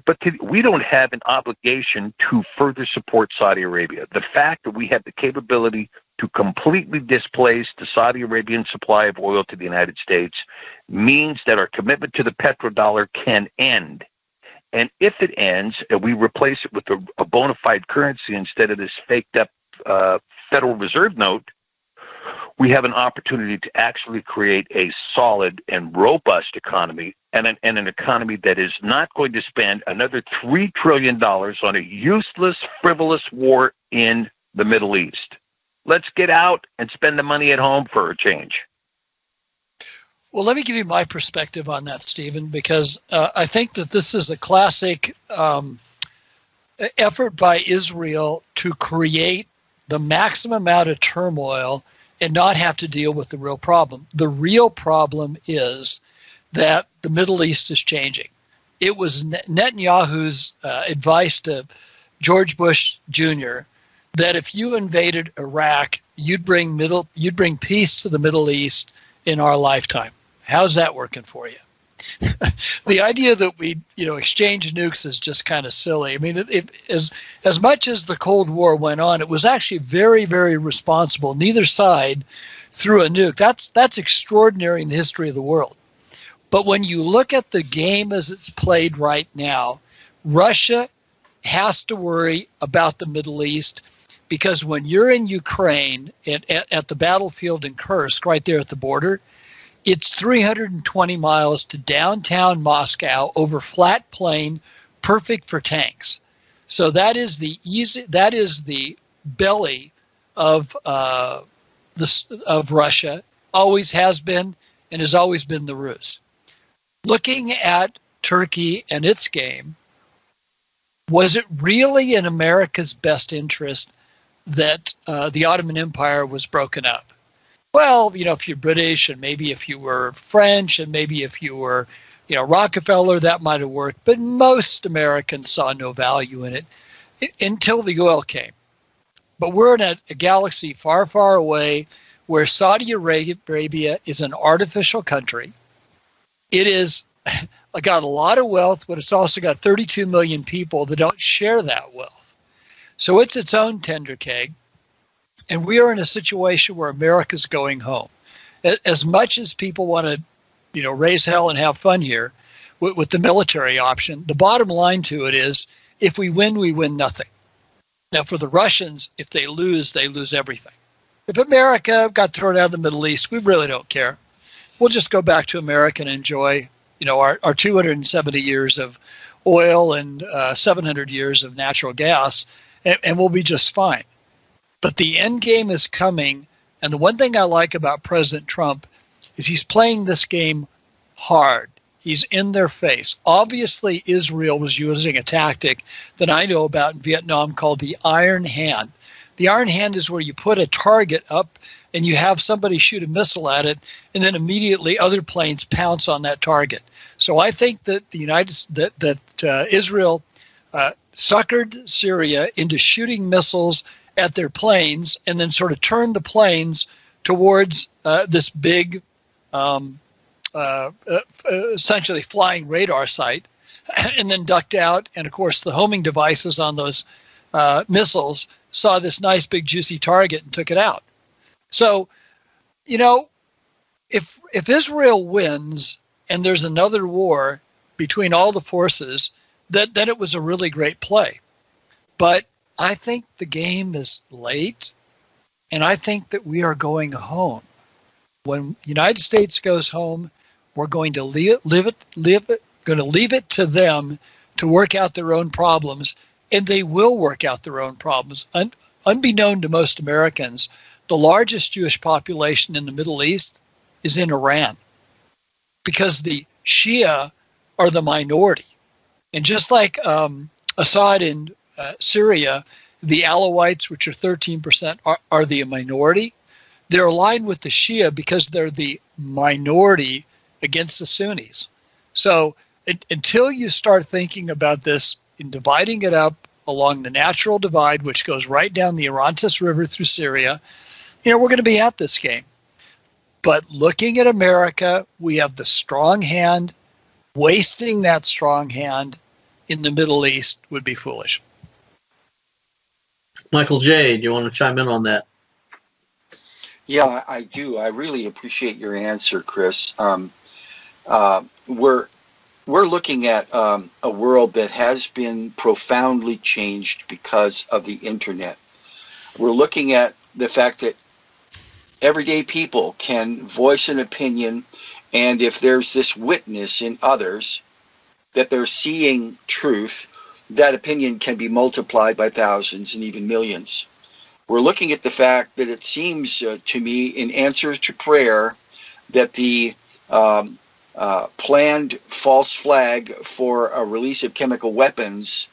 but we don't have an obligation to further support Saudi Arabia. The fact that we have the capability to completely displace the Saudi Arabian supply of oil to the United States means that our commitment to the petrodollar can end. And if it ends and we replace it with a bona fide currency instead of this faked up Federal Reserve note, we have an opportunity to actually create a solid and robust economy and an economy that is not going to spend another $3 trillion on a useless, frivolous war in the Middle East. Let's get out and spend the money at home for a change. Well, let me give you my perspective on that, Stephen, because I think that this is a classic effort by Israel to create the maximum amount of turmoil and not have to deal with the real problem. The real problem is that the Middle East is changing. It was Netanyahu's advice to George Bush Jr. that if you invaded Iraq, you'd bring peace to the Middle East in our lifetime. How's that working for you? The idea that we, exchange nukes is just kind of silly. I mean, as much as the Cold War went on, it was actually very, very responsible. Neither side threw a nuke. That's extraordinary in the history of the world. But when you look at the game as it's played right now, Russia has to worry about the Middle East because when you're in Ukraine at the battlefield in Kursk, right there at the border, it's 320 miles to downtown Moscow over flat plain, perfect for tanks. So that is the belly of Russia, always has been and has always been the ruse. Looking at Turkey and its game, was it really in America's best interest that the Ottoman Empire was broken up. Well, if you're British and maybe if you were French and maybe if you were, Rockefeller, that might have worked. But most Americans saw no value in it until the oil came. But we're in a galaxy far, far away where Saudi Arabia is an artificial country. It is got a lot of wealth, but it's also got 32 million people that don't share that wealth. So it's its own tender keg. And we are in a situation where America's going home. As much as people want to, raise hell and have fun here with the military option, the bottom line to it is if we win nothing. Now, for the Russians, if they lose everything. If America got thrown out of the Middle East, we really don't care. We'll just go back to America and enjoy, our 270 years of oil and 700 years of natural gas, and we'll be just fine. But the end game is coming, and the one thing I like about President Trump is he's playing this game hard. He's in their face. Obviously, Israel was using a tactic that I know about in Vietnam called the Iron Hand. The Iron Hand is where you put a target up and you have somebody shoot a missile at it, and then immediately other planes pounce on that target. So I think that Israel suckered Syria into shooting missiles at their planes and then sort of turned the planes towards this big, essentially flying radar site, and then ducked out. And of course, the homing devices on those missiles saw this nice big juicy target and took it out. So, if Israel wins and there's another war between all the forces, then it was a really great play. But I think the game is late, and I think that we are going home. When the United States goes home, we're going to leave it to them to work out their own problems, and they will work out their own problems. Unbeknown to most Americans, the largest Jewish population in the Middle East is in Iran, because the Shia are the minority. And just like Assad in Syria, the Alawites, which are 13%, are the minority. They're aligned with the Shia because they're the minority against the Sunnis. So until you start thinking about this and dividing it up along the natural divide, which goes right down the Orontes River through Syria, we're going to be at this game. But looking at America, we have the strong hand. Wasting that strong hand in the Middle East would be foolish. Michael J., do you want to chime in on that? Yeah, I do. I really appreciate your answer, Chris. We're looking at a world that has been profoundly changed because of the internet. We're looking at the fact that everyday people can voice an opinion, and if there's this witness in others that they're seeing truth, that opinion can be multiplied by thousands and even millions. We're looking at the fact that it seems to me, in answer to prayer, that the planned false flag for a release of chemical weapons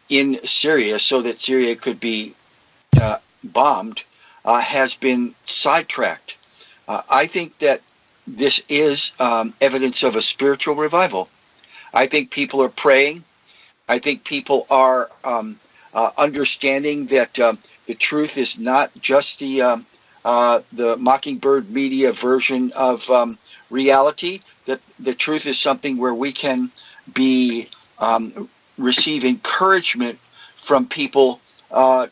in Syria so that Syria could be bombed has been sidetracked. I think that this is evidence of a spiritual revival. I think people are praying. I think people are understanding that the truth is not just the Mockingbird media version of reality, that the truth is something where we can be receive encouragement from people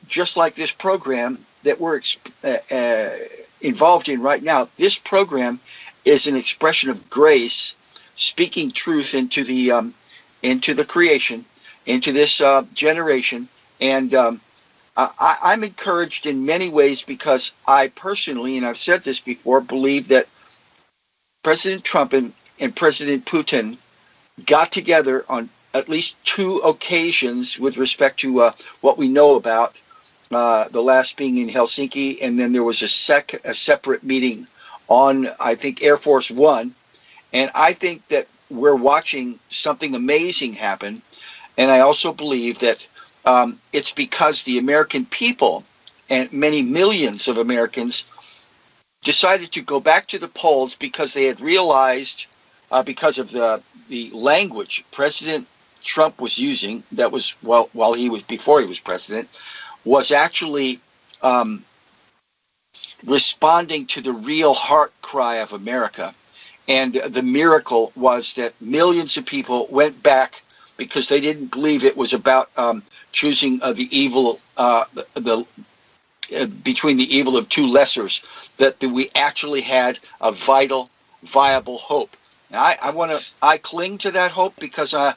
just like this program that we're involved in right now. This program is an expression of grace, speaking truth into the creation, into this generation. And I'm encouraged in many ways because I personally, and I've said this before, believe that President Trump and President Putin got together on at least two occasions with respect to what we know about, the last being in Helsinki, and then there was a separate meeting on, I think, Air Force One. And I think that we're watching something amazing happen. And I also believe that it's because the American people and many millions of Americans decided to go back to the polls because they had realized, because of the language President Trump was using, that was before he was president, was actually responding to the real heart cry of America. And the miracle was that millions of people went back because they didn't believe it was about choosing the evil, between the evil of two lessers, that we actually had a viable hope. Now, I cling to that hope because I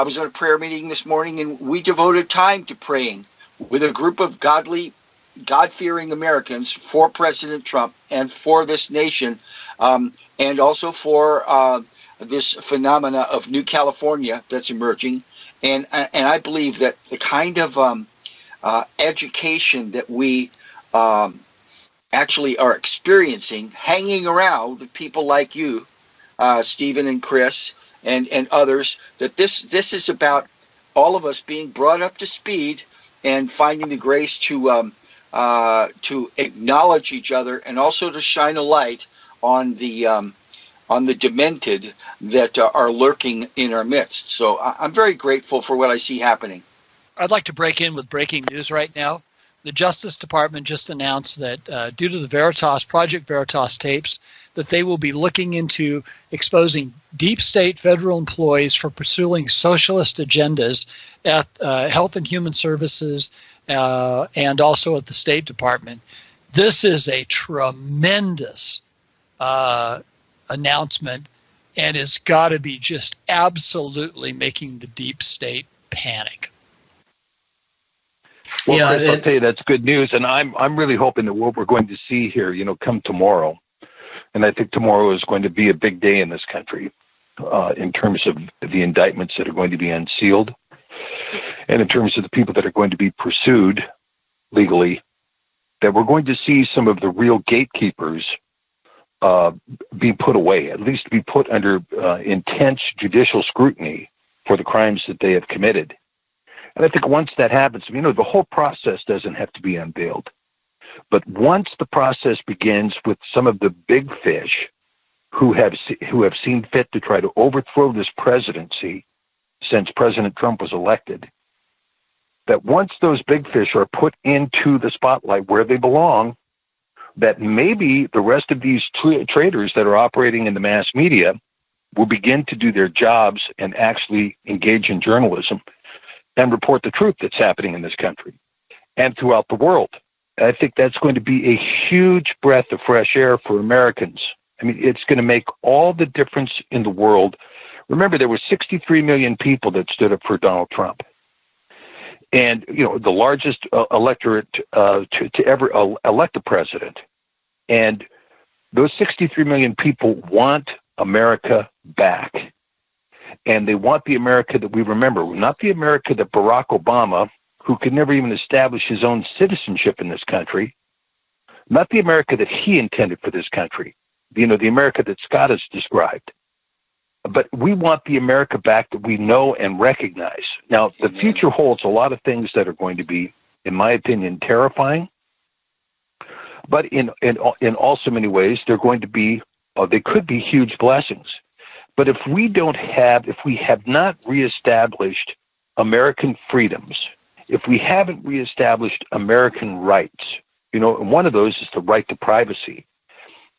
was at a prayer meeting this morning, and we devoted time to praying with a group of God-fearing Americans for President Trump and for this nation, and also for this phenomena of New California that's emerging. And I believe that the kind of education that we actually are experiencing, hanging around with people like you, Stephen and Chris and others, that this is about all of us being brought up to speed and finding the grace to acknowledge each other, and also to shine a light on the demented that are lurking in our midst. So I'm very grateful for what I see happening. I'd like to break in with breaking news right now. The Justice Department just announced that due to the Project Veritas tapes, that they will be looking into exposing deep state federal employees for pursuing socialist agendas at Health and Human Services and also at the State Department. This is a tremendous announcement, and it's got to be just absolutely making the deep state panic. Well, yeah, Chris, I'll tell you that's good news, and I'm really hoping that what we're going to see here, come tomorrow, and I think tomorrow is going to be a big day in this country in terms of the indictments that are going to be unsealed, and in terms of the people that are going to be pursued legally, that we're going to see some of the real gatekeepers be put away, at least be put under intense judicial scrutiny for the crimes that they have committed. And I think once that happens, the whole process doesn't have to be unveiled. But once the process begins with some of the big fish who have seen fit to try to overthrow this presidency since President Trump was elected, that once those big fish are put into the spotlight where they belong, that maybe the rest of these traitors that are operating in the mass media will begin to do their jobs and actually engage in journalism and report the truth that's happening in this country and throughout the world. I think that's going to be a huge breath of fresh air for Americans. It's going to make all the difference in the world. Remember, there were 63 million people that stood up for Donald Trump. And, the largest electorate to ever elect a president. And those 63 million people want America back. And they want the America that we remember, not the America that Barack Obama, who could never even establish his own citizenship in this country, not the America that he intended for this country, the America that Scott has described. But we want the America back that we know and recognize. Now, the future holds a lot of things that are going to be, in my opinion, terrifying. But in also many ways, they're going to be, they could be huge blessings. But if we have not reestablished American freedoms, if we haven't reestablished American rights, and one of those is the right to privacy.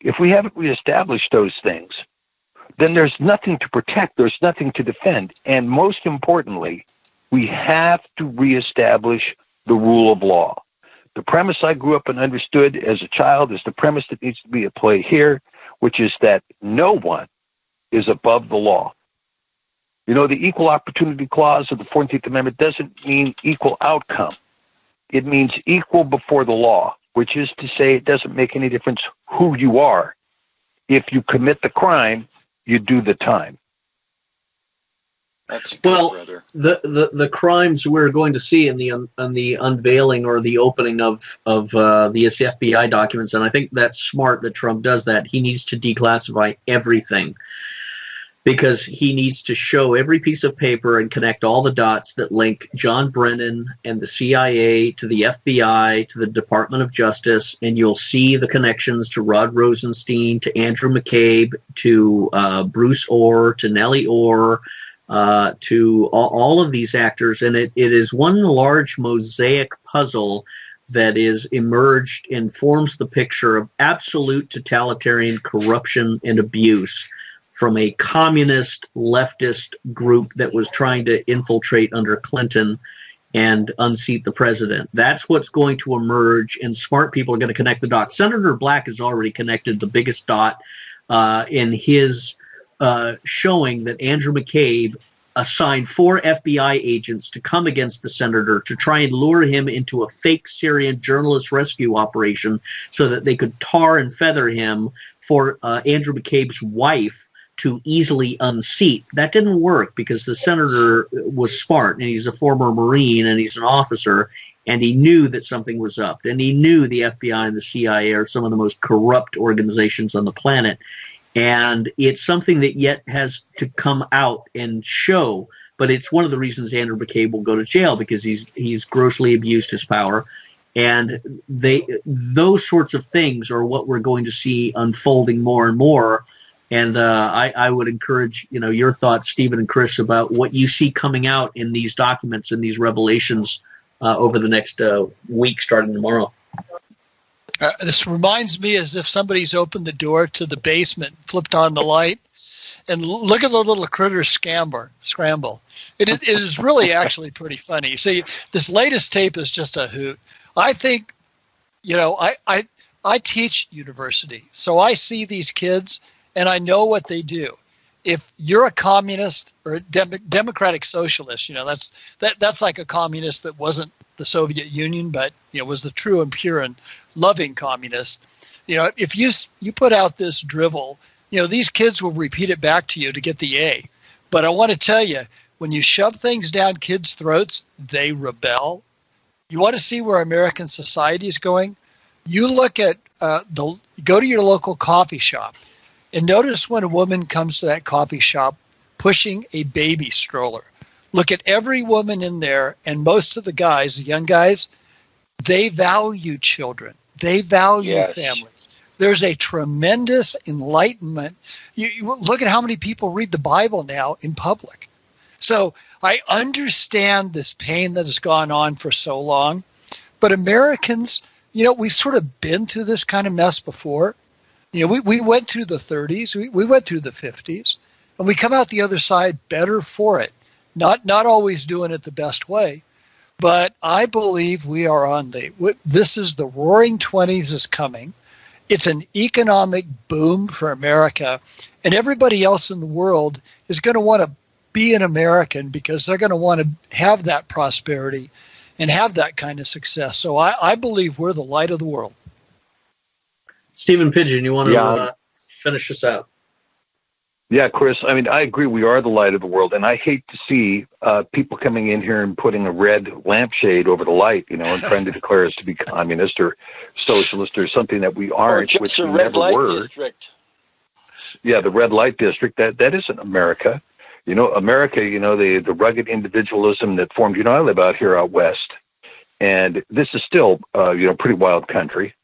If we haven't reestablished those things, then there's nothing to protect, there's nothing to defend. And most importantly, we have to reestablish the rule of law. The premise I grew up and understood as a child is the premise that needs to be at play here, which is that no one is above the law. The Equal Opportunity Clause of the 14th Amendment doesn't mean equal outcome. It means equal before the law, which is to say it doesn't make any difference who you are. If you commit the crime, you do the time. That's good, brother. The crimes we're going to see in the unveiling or the opening of the FBI documents, and I think that's smart that Trump does that. He needs to declassify everything. because he needs to show every piece of paper and connect all the dots that link John Brennan and the CIA to the FBI to the Department of Justice, and you'll see the connections to Rod Rosenstein, to Andrew McCabe, to Bruce Orr, to Nellie Orr, to all of these actors, and it is one large mosaic puzzle that is emerged and forms the picture of absolute totalitarian corruption and abuse from a communist leftist group that was trying to infiltrate under Clinton and unseat the president. That's what's going to emerge, and smart people are going to connect the dots. Senator Black has already connected the biggest dot in his showing that Andrew McCabe assigned 4 FBI agents to come against the senator to try and lure him into a fake Syrian journalist rescue operation so that they could tar and feather him for Andrew McCabe's wife to easily unseat. That didn't work because the senator was smart, and he's a former Marine, and he's an officer, and he knew that something was up, and he knew the FBI and the CIA are some of the most corrupt organizations on the planet. And it's something that yet has to come out and show, but it's one of the reasons Andrew McCabe will go to jail, because he's grossly abused his power. And those sorts of things are what we're going to see unfolding more and more. And I would encourage, your thoughts, Stephen and Chris, about what you see coming out in these documents and these revelations over the next week, starting tomorrow. This reminds me as if somebody's opened the door to the basement, flipped on the light, and look at the little critter scramble. It is really actually pretty funny. See, this latest tape is just a hoot. I think, I teach university, so I see these kids, and I know what they do. If you're a communist or a democratic socialist, that's like a communist that wasn't the Soviet Union, but was the true and pure and loving communist. If you put out this drivel, these kids will repeat it back to you to get the A. But I want to tell you, when you shove things down kids' throats, they rebel. You want to see where American society is going? You look at go to your local coffee shop. And notice when a woman comes to that coffee shop pushing a baby stroller. Look at every woman in there, and most of the guys, the young guys, they value children. They value families. There's a tremendous enlightenment. You look at how many people read the Bible now in public. So I understand this pain that has gone on for so long, but Americans, we've sort of been through this kind of mess before. We went through the 30s, we went through the 50s, and we come out the other side better for it. Not always doing it the best way, but I believe we are this is the roaring 20s is coming. It's an economic boom for America, and everybody else in the world is going to want to be an American because they're going to want to have that prosperity and have that kind of success. So I believe we're the light of the world. Stephen Pigeon, you want to finish this out? Yeah, Chris, I agree. We are the light of the world. And I hate to see people coming in here and putting a red lampshade over the light, and trying to declare us to be communist or socialist or something that we aren't, or just a red light district. Yeah, the red light district, that isn't America. America, the rugged individualism that formed, I live out here out west. And this is still, pretty wild country.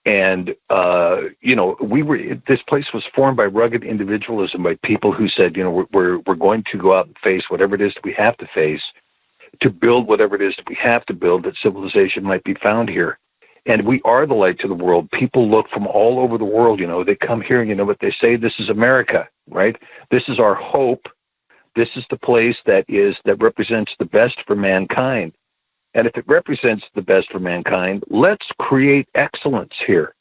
And, this place was formed by rugged individualism, by people who said, we're going to go out and face whatever it is that we have to face, to build whatever it is that we have to build, that civilization might be found here. And we are the light to the world. People look from all over the world, they come here, but they say this is America, right? This is our hope. This is the place that represents the best for mankind. And if it represents the best for mankind, let's create excellence here,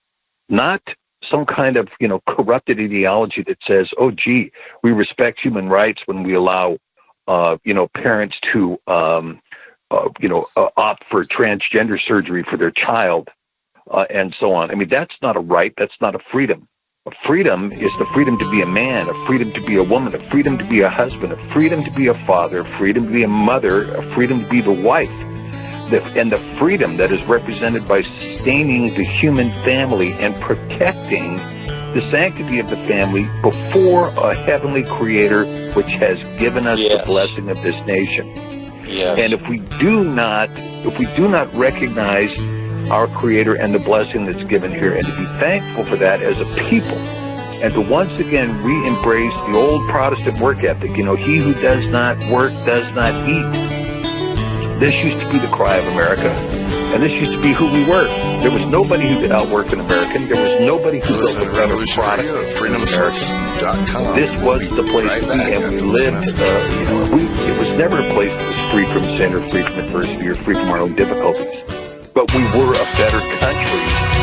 not some kind of, corrupted ideology that says, oh, gee, we respect human rights when we allow, parents to, opt for transgender surgery for their child and so on. That's not a right. That's not a freedom. A freedom is the freedom to be a man, a freedom to be a woman, a freedom to be a husband, a freedom to be a father, a freedom to be a mother, a freedom to be the wife. And the freedom that is represented by sustaining the human family and protecting the sanctity of the family before a heavenly creator which has given us the blessing of this nation. Yes. And if we do not recognize our creator and the blessing that's given here, and to be thankful for that as a people, and to once again re-embrace the old Protestant work ethic, he who does not work does not eat. This used to be the cry of America, and this used to be who we were. There was nobody who could outwork an American. There was nobody who built a better product than America. This was the place to be, and we lived. It was never a place that was free from sin or free from adversity or free from our own difficulties. But we were a better country.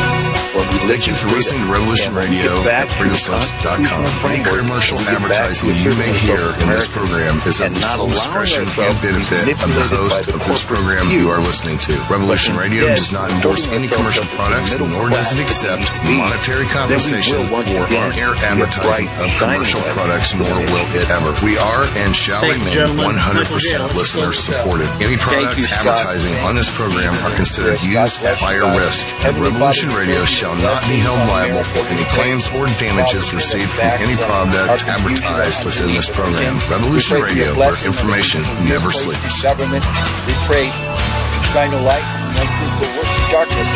Thank you for listening to Revolution Radio at freedomslips.com. Any commercial advertising you may hear in this program is at the sole discretion and benefit of the host of this program you are listening to. Revolution Radio does not endorse any commercial products, nor does it accept monetary compensation for on-air advertising of commercial products, nor will it ever. We are and shall remain 100% listener-supported. Any product advertising on this program are considered used at higher risk, and Revolution Radio shall not be held liable for any claims or damages received from any product advertised within this program. Revolution Radio, where information never sleeps. Government, we pray, shine a light and the works of darkness.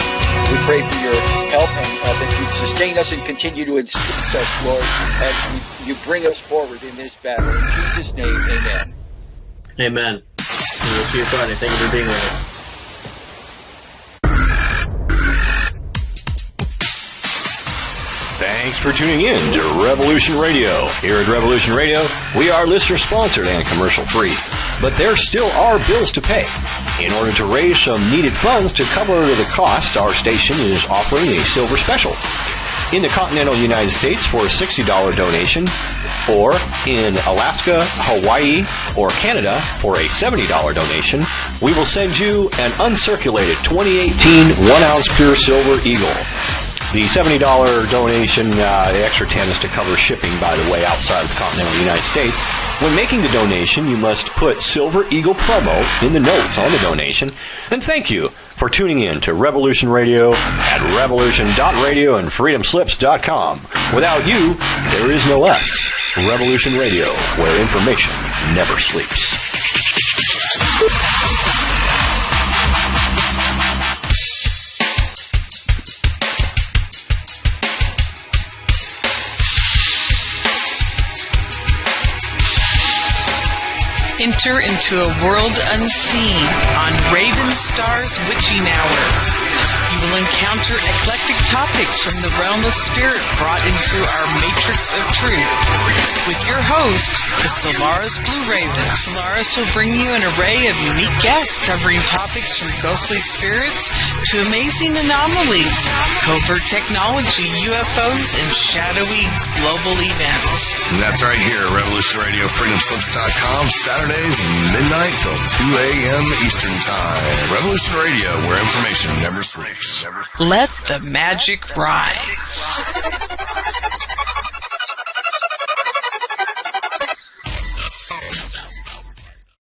We pray for your help and that you sustain us and continue to instruct us, Lord, as you bring us forward in this battle. In Jesus' name, amen. Amen. We'll see you Friday. Thank you for being with us. Thanks for tuning in to Revolution Radio. Here at Revolution Radio, we are listener-sponsored and commercial-free. But there still are bills to pay. In order to raise some needed funds to cover the cost, our station is offering a silver special. In the continental United States for a $60 donation, or in Alaska, Hawaii, or Canada for a $70 donation, we will send you an uncirculated 2018 1-ounce pure silver eagle. The $70 donation, the extra 10 is to cover shipping, by the way, outside of the continental United States. When making the donation, you must put Silver Eagle promo in the notes on the donation. And thank you for tuning in to Revolution Radio at revolution.radio and freedomslips.com. Without you, there is no us. Revolution Radio, where information never sleeps. Enter into a world unseen on Raven Star's Witching Hour. You will encounter eclectic topics from the realm of spirit brought into our matrix of truth. With your host, the Solaris Blue Raven. Solaris will bring you an array of unique guests covering topics from ghostly spirits to amazing anomalies, covert technology, UFOs, and shadowy global events. And that's right here at Revolution Radio, freedomslips.com, Saturdays, midnight till 2 a.m. Eastern Time. Revolution Radio, where information never sleeps. Let the magic rise.